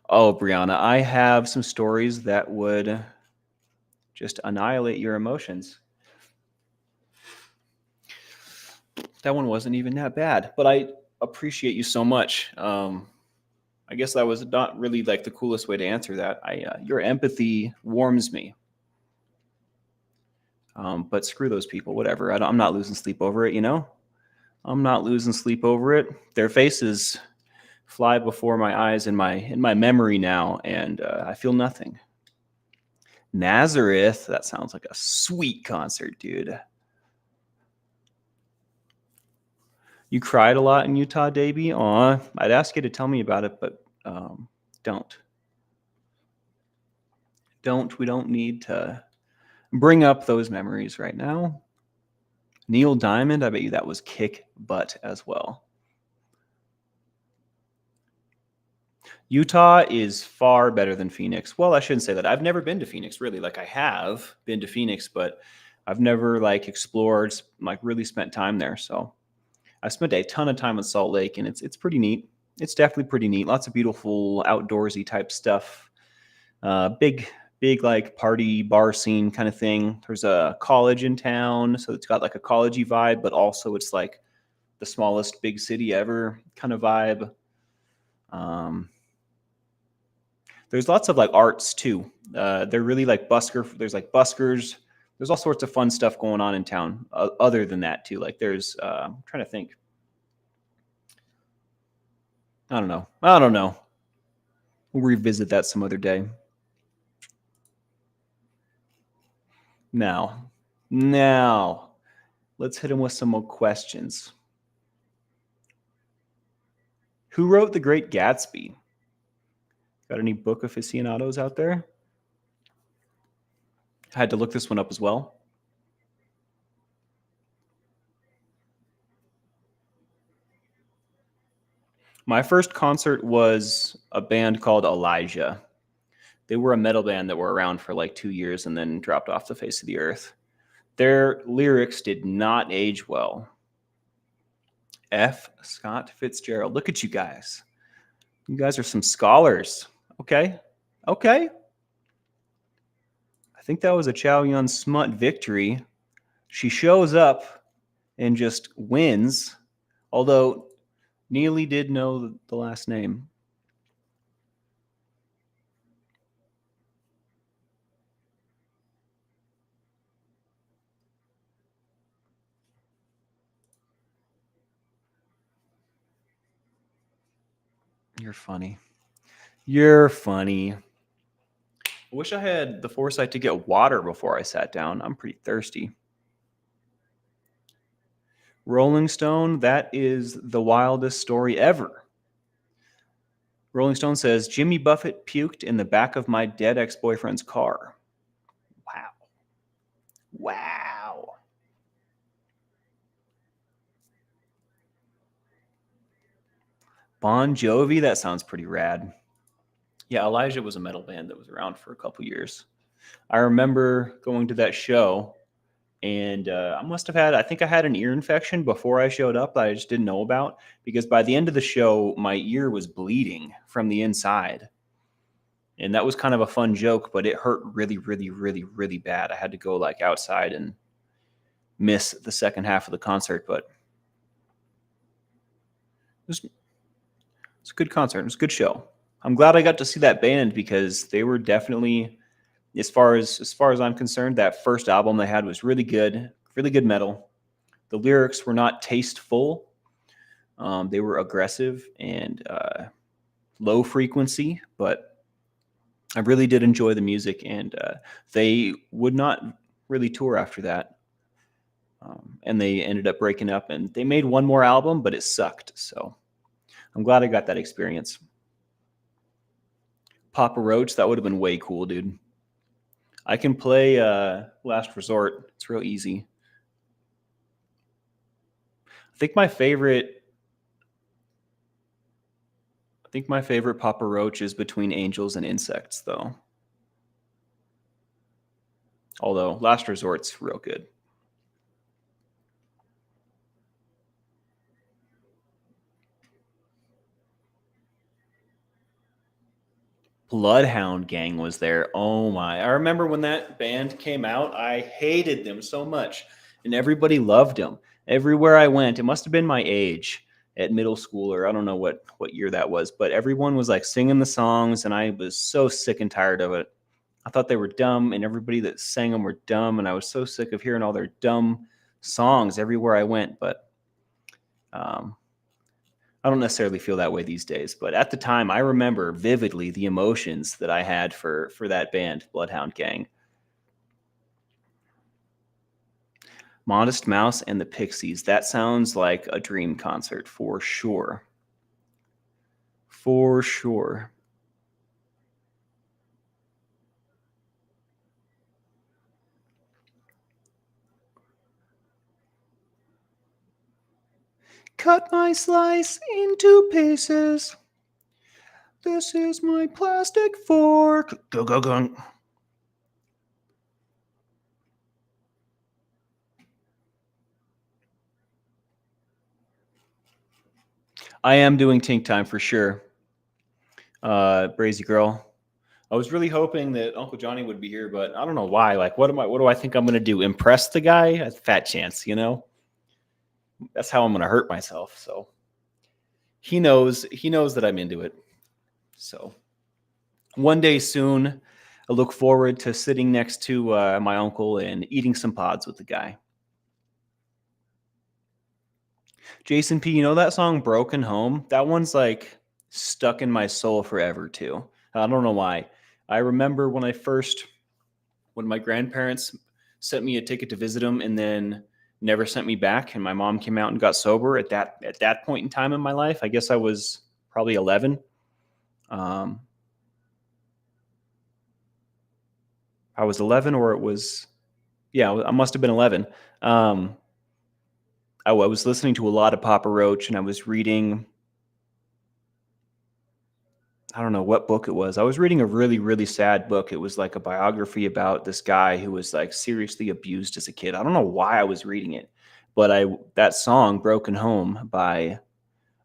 Oh, Brianna, I have some stories that would just annihilate your emotions. That one wasn't even that bad, but I appreciate you so much. I guess that was not really like the coolest way to answer that. Your empathy warms me. But screw those people, whatever. I'm not losing sleep over it, you know? I'm not losing sleep over it. Their faces fly before my eyes in my memory now, and I feel nothing. Nazareth, that sounds like a sweet concert, dude. You cried a lot in Utah, Davey? Aw, I'd ask you to tell me about it, but don't. We don't need to bring up those memories right now. Neil Diamond, I bet you that was kick butt as well. Utah is far better than Phoenix. Well, I shouldn't say that. I've never been to Phoenix, really. Like, I have been to Phoenix, but I've never like explored, like really spent time there. So I spent a ton of time in Salt Lake, and it's pretty neat. It's definitely pretty neat. Lots of beautiful outdoorsy type stuff. Big like party bar scene kind of thing. There's a college in town, so it's got like a collegey vibe, but also it's like the smallest big city ever kind of vibe. Um, there's lots of like arts too. They're really like busker. There's like buskers. There's all sorts of fun stuff going on in town. Other than that too, like there's I'm trying to think. I don't know. I don't know. We'll revisit that some other day. Now, let's hit him with some more questions. Who wrote The Great Gatsby? Got any book aficionados out there? I had to look this one up as well. My first concert was a band called Elijah. They were a metal band that were around for like 2 years and then dropped off the face of the earth. Their lyrics did not age well. F. Scott Fitzgerald. Look at you guys. You guys are some scholars. Okay. Okay. I think that was a Chow Yun Smut victory. She shows up and just wins, although Neely did know the last name. You're funny. You're funny. I wish I had the foresight to get water before I sat down. I'm pretty thirsty. Rolling Stone, that is the wildest story ever. Rolling Stone says Jimmy Buffett puked in the back of my dead ex-boyfriend's car. Wow. Wow. Bon Jovi, that sounds pretty rad. Yeah, Elijah was a metal band that was around for a couple years. I remember going to that show, and I think I had an ear infection before I showed up that I just didn't know about, because by the end of the show, my ear was bleeding from the inside. And that was kind of a fun joke, but it hurt really, really, really, really bad. I had to go like outside and miss the second half of the concert, but it's a good concert. It was a good show. I'm glad I got to see that band because they were definitely, as far as I'm concerned, that first album they had was really good metal. The lyrics were not tasteful. They were aggressive and low frequency, but I really did enjoy the music, and they would not really tour after that. And they ended up breaking up, and they made one more album, but it sucked. So I'm glad I got that experience. Papa Roach, that would have been way cool, dude. I can play Last Resort. It's real easy. I think my favorite Papa Roach is Between Angels and Insects, though. Although Last Resort's real good. Bloodhound Gang was there. Oh my. I remember when that band came out, I hated them so much. And everybody loved them. Everywhere I went, it must have been my age at middle school, or I don't know what year that was, but everyone was like singing the songs, and I was so sick and tired of it. I thought they were dumb, and everybody that sang them were dumb, and I was so sick of hearing all their dumb songs everywhere I went. But um, I don't necessarily feel that way these days, but at the time, I remember vividly the emotions that I had for that band, Bloodhound Gang. Modest Mouse and the Pixies. That sounds like a dream concert for sure. For sure. Cut my slice into pieces. This is my plastic fork. Go, go, go. I am doing Tink Time for sure. Brazy girl. I was really hoping that Uncle Johnny would be here, but I don't know why. Like, what do I think I'm gonna do? Impress the guy? A fat chance, you know? That's how I'm gonna hurt myself. So he knows that I'm into it. So one day soon, I look forward to sitting next to my uncle and eating some pods with the guy. Jason P, you know that song Broken Home? That one's like stuck in my soul forever too. I don't know why. I remember when my grandparents sent me a ticket to visit them and then never sent me back, and my mom came out and got sober at that point in time in my life. I guess I was probably 11. I was 11, or it was, yeah, I must have been 11. I was listening to a lot of Papa Roach, and I was reading, I don't know what book it was. I was reading a really, really sad book. It was like a biography about this guy who was like seriously abused as a kid. I don't know why I was reading it, but that song "Broken Home" by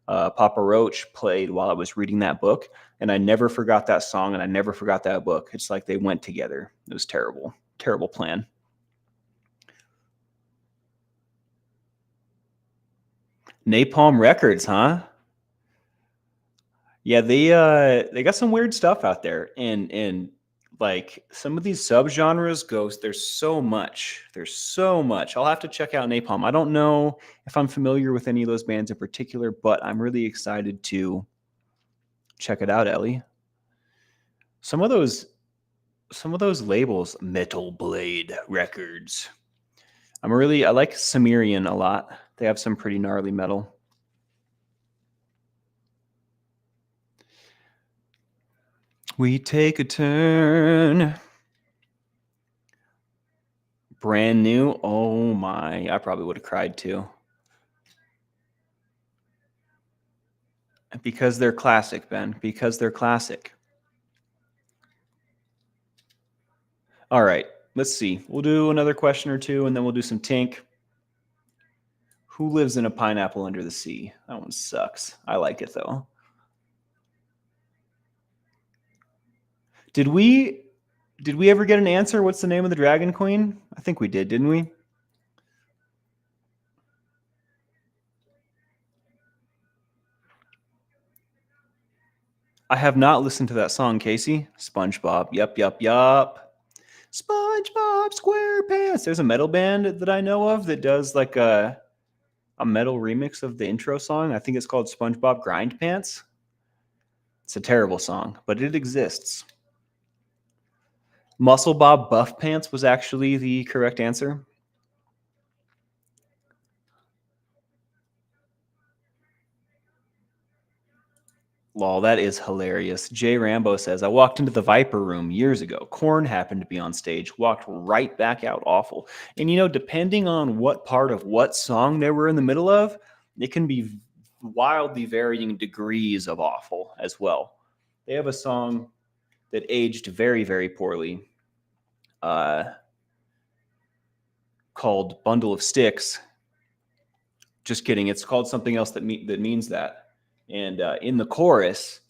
Papa Roach played while I was reading that book, and I never forgot that song, and I never forgot that book. It's like they went together. It was terrible, terrible plan. Napalm Records, huh? Yeah, they got some weird stuff out there, and like some of these subgenres goes. There's so much. There's so much. I'll have to check out Napalm. I don't know if I'm familiar with any of those bands in particular, but I'm really excited to check it out, Ellie. Some of those labels, Metal Blade Records. I like Sumerian a lot. They have some pretty gnarly metal. We take a turn. Brand new. Oh my, I probably would have cried too. Because they're classic, Ben. Because they're classic. All right, let's see. We'll do another question or two, and then we'll do some Tink. Who lives in a pineapple under the sea? That one sucks. I like it though. Did we ever get an answer? What's the name of the Dragon Queen? I think we did, didn't we? I have not listened to that song, Casey. SpongeBob. Yup. SpongeBob SquarePants. There's a metal band that I know of that does like a metal remix of the intro song. I think it's called SpongeBob Grind Pants. It's a terrible song, but it exists. Muscle Bob Buff Pants was actually the correct answer. Lol, that is hilarious. Jay Rambo says, I walked into the Viper room years ago. Korn happened to be on stage, walked right back out awful. And, you know, depending on what part of what song they were in the middle of, it can be wildly varying degrees of awful as well. They have a song that aged very, very poorly called Bundle of Sticks. Just kidding. It's called something else that means that. And in the chorus,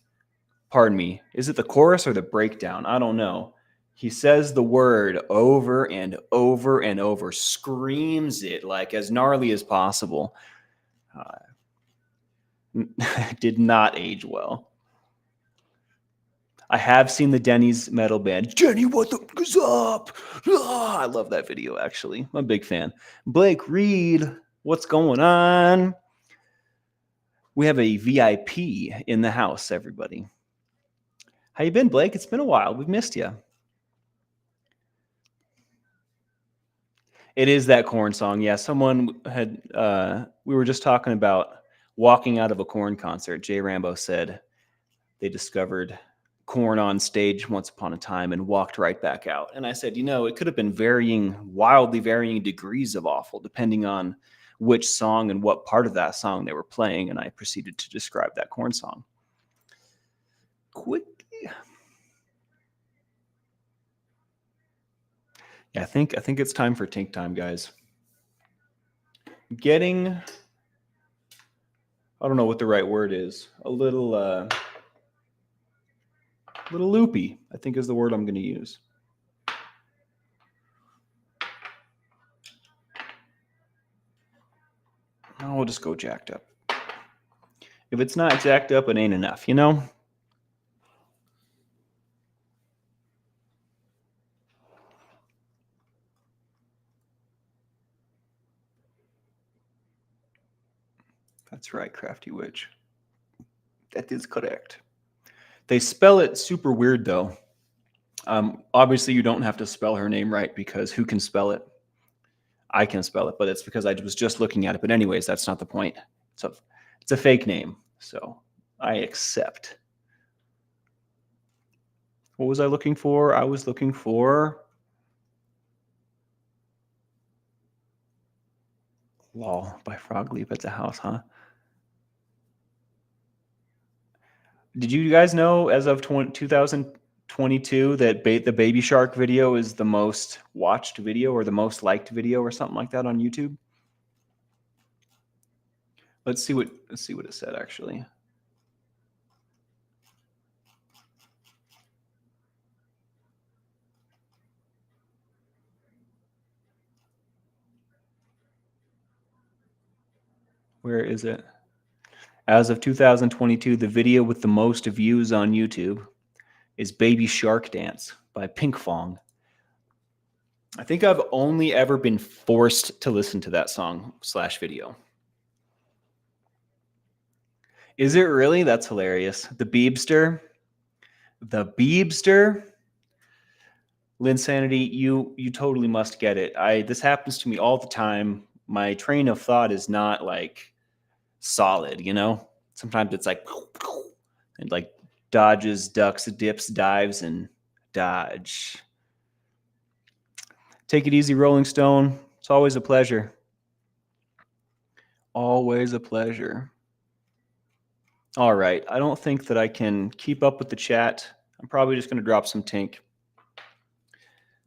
pardon me, is it the chorus or the breakdown? I don't know. He says the word over and over and over, screams it like as gnarly as possible. Did not age well. I have seen the Denny's metal band. Jenny, what the fuck is up? Ah, I love that video, actually. I'm a big fan. Blake Reed, what's going on? We have a VIP in the house, everybody. How you been, Blake? It's been a while. We've missed you. It is that Korn song. Yeah, someone had, we were just talking about walking out of a Korn concert. Jay Rambo said they discovered Korn on stage once upon a time and walked right back out. And I said, you know, it could have been wildly varying degrees of awful, depending on which song and what part of that song they were playing, and I proceeded to describe that corn song. Quick. Yeah, I think it's time for Tink time, guys. Getting, I don't know what the right word is, a little loopy, I think is the word I'm going to use. Oh, we'll just go jacked up. If it's not jacked up, it ain't enough, you know? That's right, Crafty Witch. That is correct. They spell it super weird, though. Obviously, you don't have to spell her name right, because who can spell it? I can spell it, but it's because I was just looking at it. But anyways, that's not the point. So it's a fake name, so I accept. What was I looking for? I was looking for Lol by Frog Leap at the House, huh? Did you guys know as of 2022 that the Baby Shark video is the most watched video or the most liked video or something like that on YouTube? Let's see what it said actually. Where is it? As of 2022, the video with the most views on YouTube is Baby Shark Dance by Pinkfong. I think I've only ever been forced to listen to that song / video. Is it really? That's hilarious. The Beebster. The Beebster. Linsanity, you totally must get it. This happens to me all the time. My train of thought is not like solid, you know? Sometimes it's like and like dodges, ducks, dips, dives, and dodge. Take it easy, Rolling Stone. It's always a pleasure. Always a pleasure. All right. I don't think that I can keep up with the chat. I'm probably just going to drop some Tink.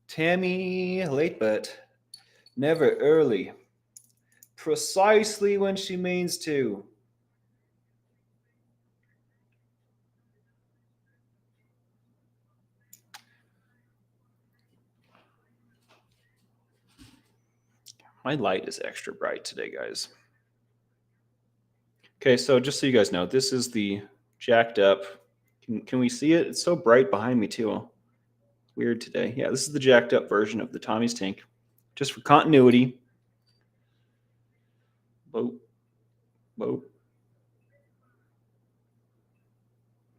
Tammy, late but never early. Precisely when she means to. My light is extra bright today, guys. Okay, so just so you guys know, this is the jacked up. Can we see it? It's so bright behind me, too. Weird today. Yeah, this is the jacked up version of the Tommy's Tink. Just for continuity. Boop. Boop.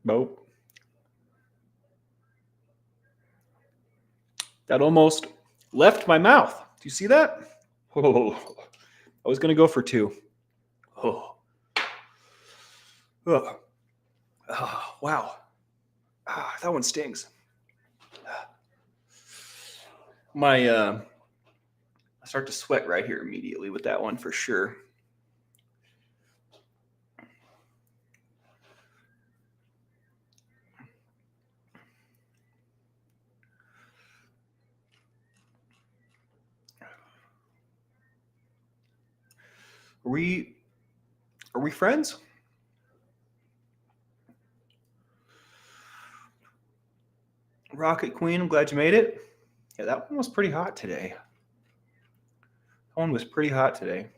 Boop. That almost left my mouth. Do you see that? Oh, I was going to go for 2. Oh. Oh. Oh, wow. That one stings. I start to sweat right here immediately with that one for sure. Are we friends? Rocket Queen, I'm glad you made it. Yeah, that one was pretty hot today. That one was pretty hot today.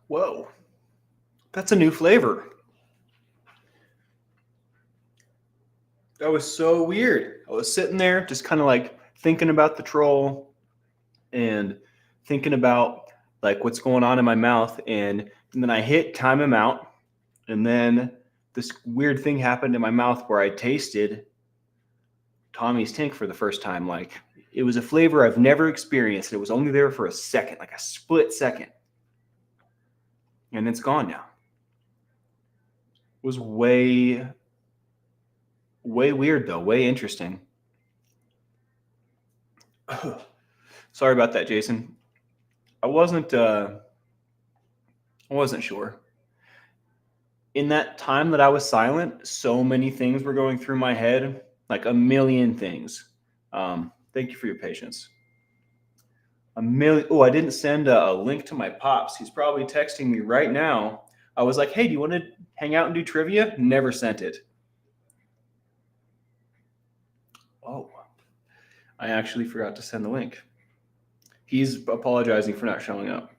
Whoa. That's a new flavor. That was so weird. I was sitting there just kind of like thinking about the troll and thinking about like what's going on in my mouth. And then I hit time him out. And then this weird thing happened in my mouth where I tasted Tommy's Tink for the first time. Like it was a flavor I've never experienced. It was only there for a second, like a split second. And it's gone now. It was way weird though, way interesting. Sorry about that, Jason. I wasn't sure. In that time that I was silent, so many things were going through my head, like a million things. Thank you for your patience. A million. Oh, I didn't send a link to my pops. He's probably texting me right now. I was like, hey, do you want to hang out and do trivia? Never sent it. Oh, I actually forgot to send the link. He's apologizing for not showing up.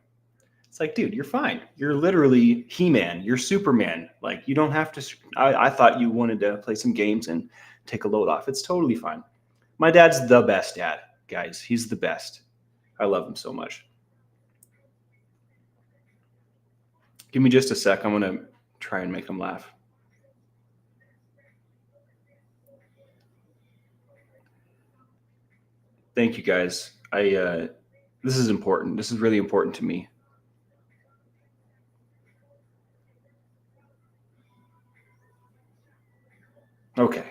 It's like, dude, you're fine. You're literally He-Man. You're Superman. Like, you don't have to. I thought you wanted to play some games and take a load off. It's totally fine. My dad's the best dad, guys. He's the best. I love him so much. Give me just a sec. I'm going to try and make him laugh. Thank you, guys. This is important. This is really important to me. Okay.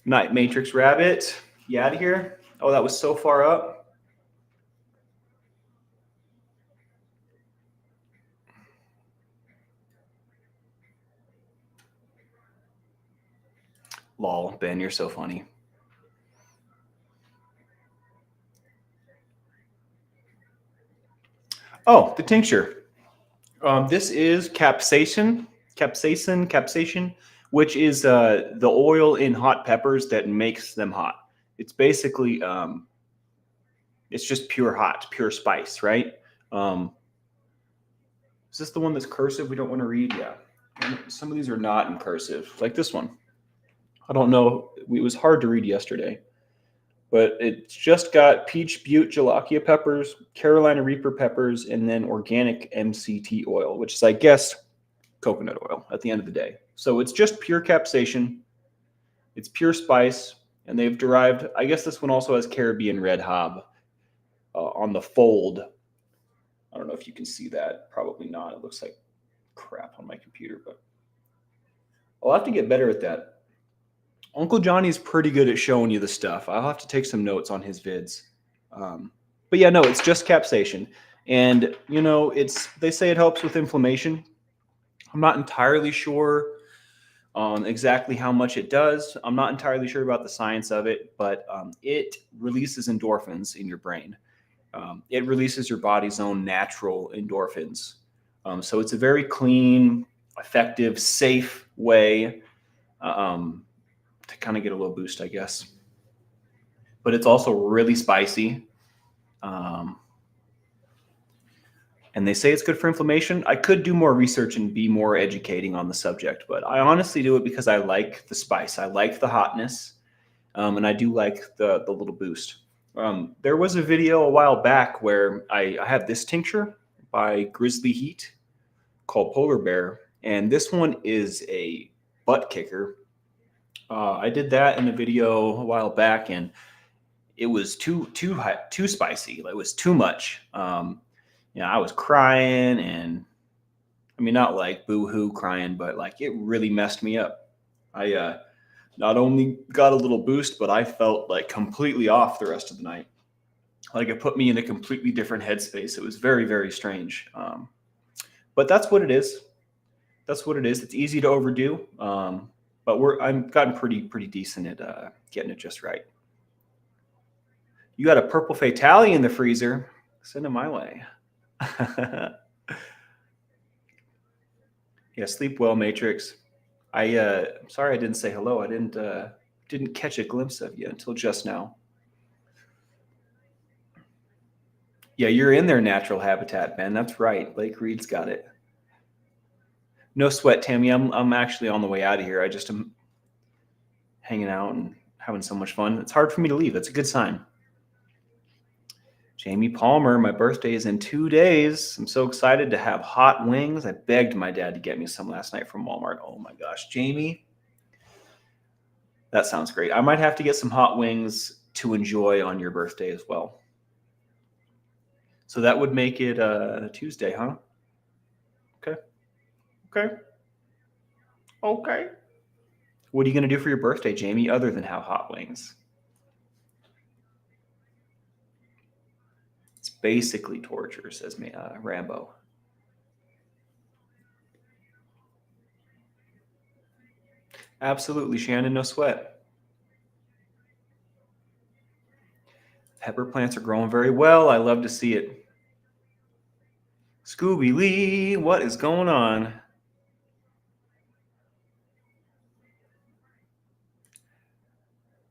Night Matrix Rabbit. You out of here? Oh, that was so far up. Lol, Ben, you're so funny. Oh, the tincture. This is capsaicin, which is the oil in hot peppers that makes them hot. It's basically, it's just pure hot, pure spice, right? Is this the one that's cursive? We don't want to read. Yeah. And some of these are not in cursive, like this one. I don't know. It was hard to read yesterday, but it's just got peach butte jalakia peppers, Carolina Reaper peppers, and then organic MCT oil, which is, I guess, coconut oil at the end of the day. So it's just pure capsaicin. It's pure spice, and they've derived, I guess this one also has Caribbean red hob on the fold. I don't know if you can see that. Probably not. It looks like crap on my computer, but I'll have to get better at that. Uncle Johnny's pretty good at showing you the stuff. I'll have to take some notes on his vids. But yeah, no, it's just capsaicin. And, you know, they say it helps with inflammation. I'm not entirely sure on exactly how much it does. I'm not entirely sure about the science of it, but it releases endorphins in your brain. It releases your body's own natural endorphins. So it's a very clean, effective, safe way to kind of get a little boost, I guess. But it's also really spicy. And they say it's good for inflammation. I could do more research and be more educating on the subject, but I honestly do it because I like the spice. I like the hotness, and I do like the little boost. There was a video a while back where I have this tincture by Grizzly Heat called Polar Bear, and this one is a butt kicker. I did that in a video a while back, and it was too spicy. It was too much. I was crying, and I mean, not like boo-hoo crying, but like it really messed me up. I not only got a little boost, but I felt like completely off the rest of the night. Like it put me in a completely different headspace. It was very, very strange. But that's what it is. That's what it is. It's easy to overdo. But I've gotten pretty decent at getting it just right. You got a purple fatality in the freezer. Send it my way. Yeah, sleep well, Matrix. I'm sorry I didn't say hello. I didn't catch a glimpse of you until just now. Yeah, you're in their natural habitat, man. That's right. Lake Reed's got it. No sweat, Tammy. I'm actually on the way out of here. I just am hanging out and having so much fun. It's hard for me to leave. That's a good sign. Jamie Palmer, my birthday is in 2 days. I'm so excited to have hot wings. I begged my dad to get me some last night from Walmart. Oh my gosh, Jamie, that sounds great. I might have to get some hot wings to enjoy on your birthday as well. So that would make it Tuesday, huh? Okay. Okay. Okay. What are you going to do for your birthday, Jamie, other than have hot wings? It's basically torture, says Rambo. Absolutely, Shannon, no sweat. Pepper plants are growing very well. I love to see it. Scooby Lee, what is going on?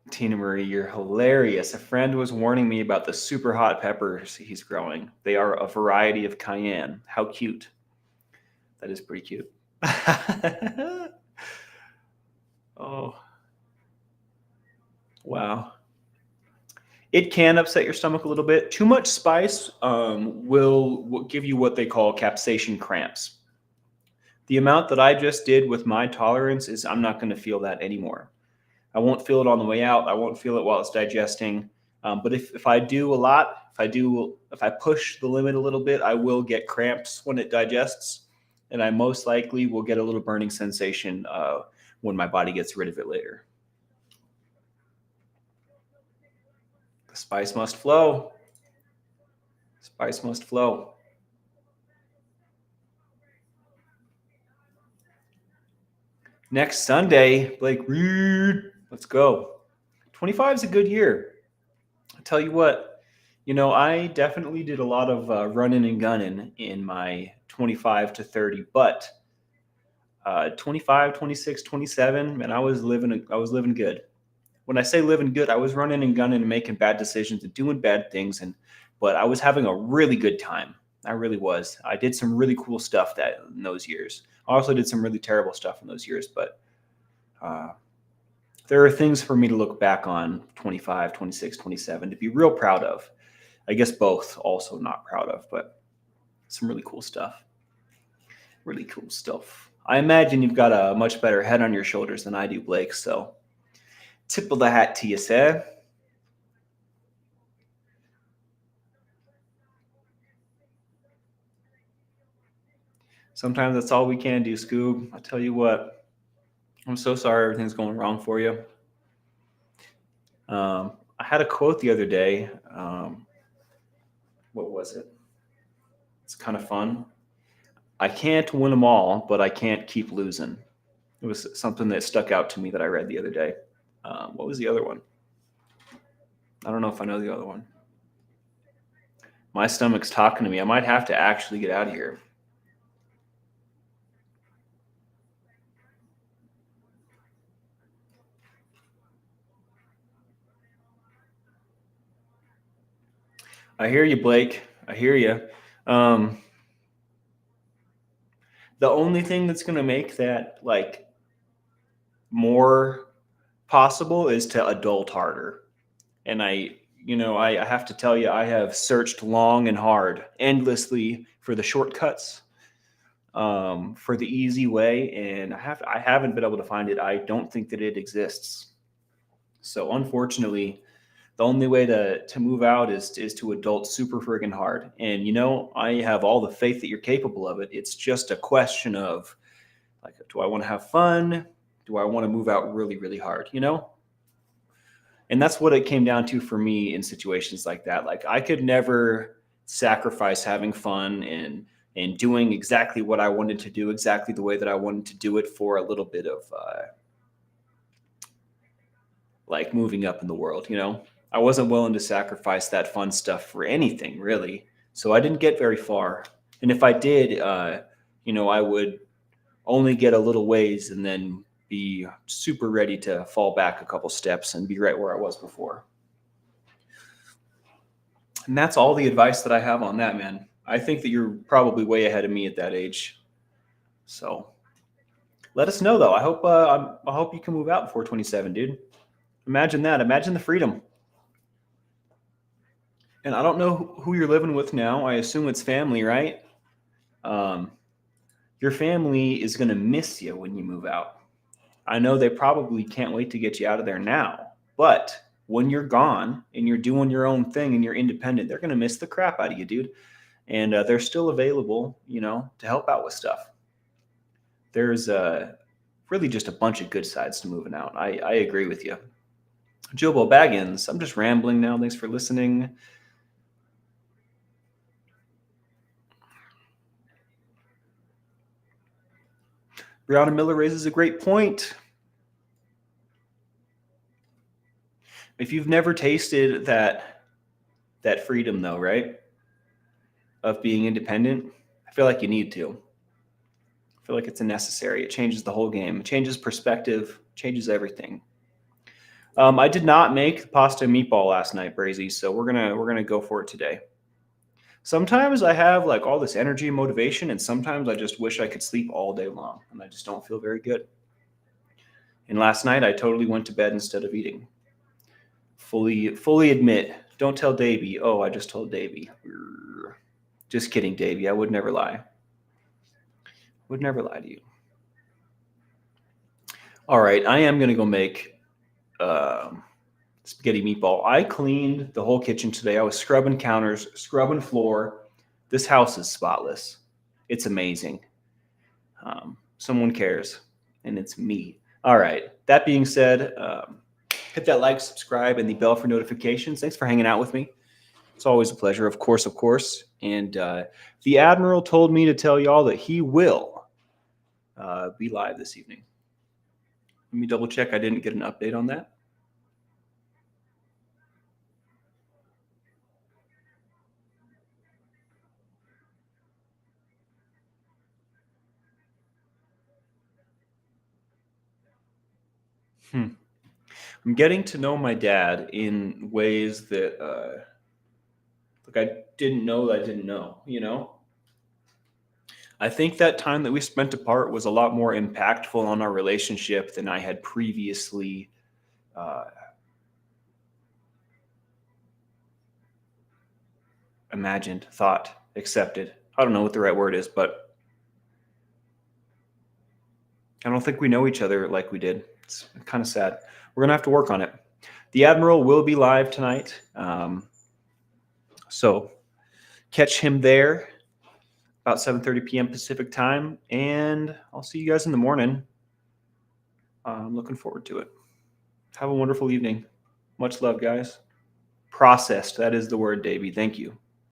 Tina Marie, you're hilarious. A friend was warning me about the super hot peppers he's growing. They are a variety of cayenne. How cute. That is pretty cute. Oh, wow. It can upset your stomach a little bit. Too much spice will give you what they call capsaicin cramps. The amount that I just did with my tolerance is I'm not going to feel that anymore. I won't feel it on the way out. I won't feel it while it's digesting. But if I do a lot, if I push the limit a little bit, I will get cramps when it digests, and I most likely will get a little burning sensation when my body gets rid of it later. The spice must flow. Spice must flow. Next Sunday, Blake Reed, let's go. 25 is a good year. I tell you what, I definitely did a lot of running and gunning in my 25 to 30, but 25, 26, 27, man, I was living good. When I say living good, I was running and gunning and making bad decisions and doing bad things, but I was having a really good time. I really was. I did some really cool stuff in those years. I also did some really terrible stuff in those years, but there are things for me to look back on 25, 26, 27 to be real proud of. I guess both also not proud of, but some really cool stuff. Really cool stuff. I imagine you've got a much better head on your shoulders than I do, Blake, so tip of the hat to you, sir. Sometimes that's all we can do, Scoob. I tell you what, I'm so sorry everything's going wrong for you. I had a quote the other day. What was it? It's kind of fun. I can't win them all, but I can't keep losing. It was something that stuck out to me that I read the other day. What was the other one? I don't know if I know the other one. My stomach's talking to me. I might have to actually get out of here. I hear you, Blake. I hear you. The only thing that's going to make that more possible is to adult harder. And I have to tell you, I have searched long and hard, endlessly for the shortcuts, for the easy way, and I haven't been able to find it. I don't think that it exists. So unfortunately, the only way to move out is to adult super friggin' hard. And I have all the faith that you're capable of it. It's just a question of do I want to have fun? Do I want to move out really, really hard? And that's what it came down to for me in situations like that. Like I could never sacrifice having fun and doing exactly what I wanted to do, exactly the way that I wanted to do it for a little bit of moving up in the world. I wasn't willing to sacrifice that fun stuff for anything really. So I didn't get very far. And if I did, I would only get a little ways and then be super ready to fall back a couple steps and be right where I was before. And that's all the advice that I have on that, man. I think that you're probably way ahead of me at that age. So let us know though. I hope you can move out before 27, dude. Imagine that. Imagine the freedom. And I don't know who you're living with now. I assume it's family, right? Um, your family is going to miss you when you move out. I know they probably can't wait to get you out of there now. But when you're gone and you're doing your own thing and you're independent, they're going to miss the crap out of you, dude. And they're still available, to help out with stuff. There's really just a bunch of good sides to moving out. I agree with you. Jobo Baggins, I'm just rambling now. Thanks for listening. Brianna Miller raises a great point. If you've never tasted that freedom though, right? Of being independent, I feel like you need to. I feel like it's a necessary. It changes the whole game. It changes perspective, changes everything. I did not make pasta and meatball last night, Brazy, so we're gonna go for it today. Sometimes I have like all this energy and motivation, and sometimes I just wish I could sleep all day long, and I just don't feel very good. And last night I totally went to bed instead of eating. Fully admit. Don't tell Davey. Oh, I just told Davey. Just kidding, Davey. I would never lie. Would never lie to you. All right, I am gonna go make spaghetti meatball. I cleaned the whole kitchen today. I was scrubbing counters, scrubbing floor. This house is spotless. It's amazing. Someone cares, and it's me. All right. That being said, hit that like, subscribe, and the bell for notifications. Thanks for hanging out with me. It's always a pleasure, of course, of course. And the Admiral told me to tell y'all that he will be live this evening. Let me double check. I didn't get an update on that. I'm getting to know my dad in ways that like I didn't know that I didn't know. I think that time that we spent apart was a lot more impactful on our relationship than I had previously uh, imagined, thought, accepted. I don't know what the right word is, but I don't think we know each other like we did. It's kind of sad. We're going to have to work on it. The Admiral will be live tonight. So catch him there about 7:30 p.m. Pacific time. And I'll see you guys in the morning. I'm looking forward to it. Have a wonderful evening. Much love, guys. Processed. That is the word, Davey. Thank you.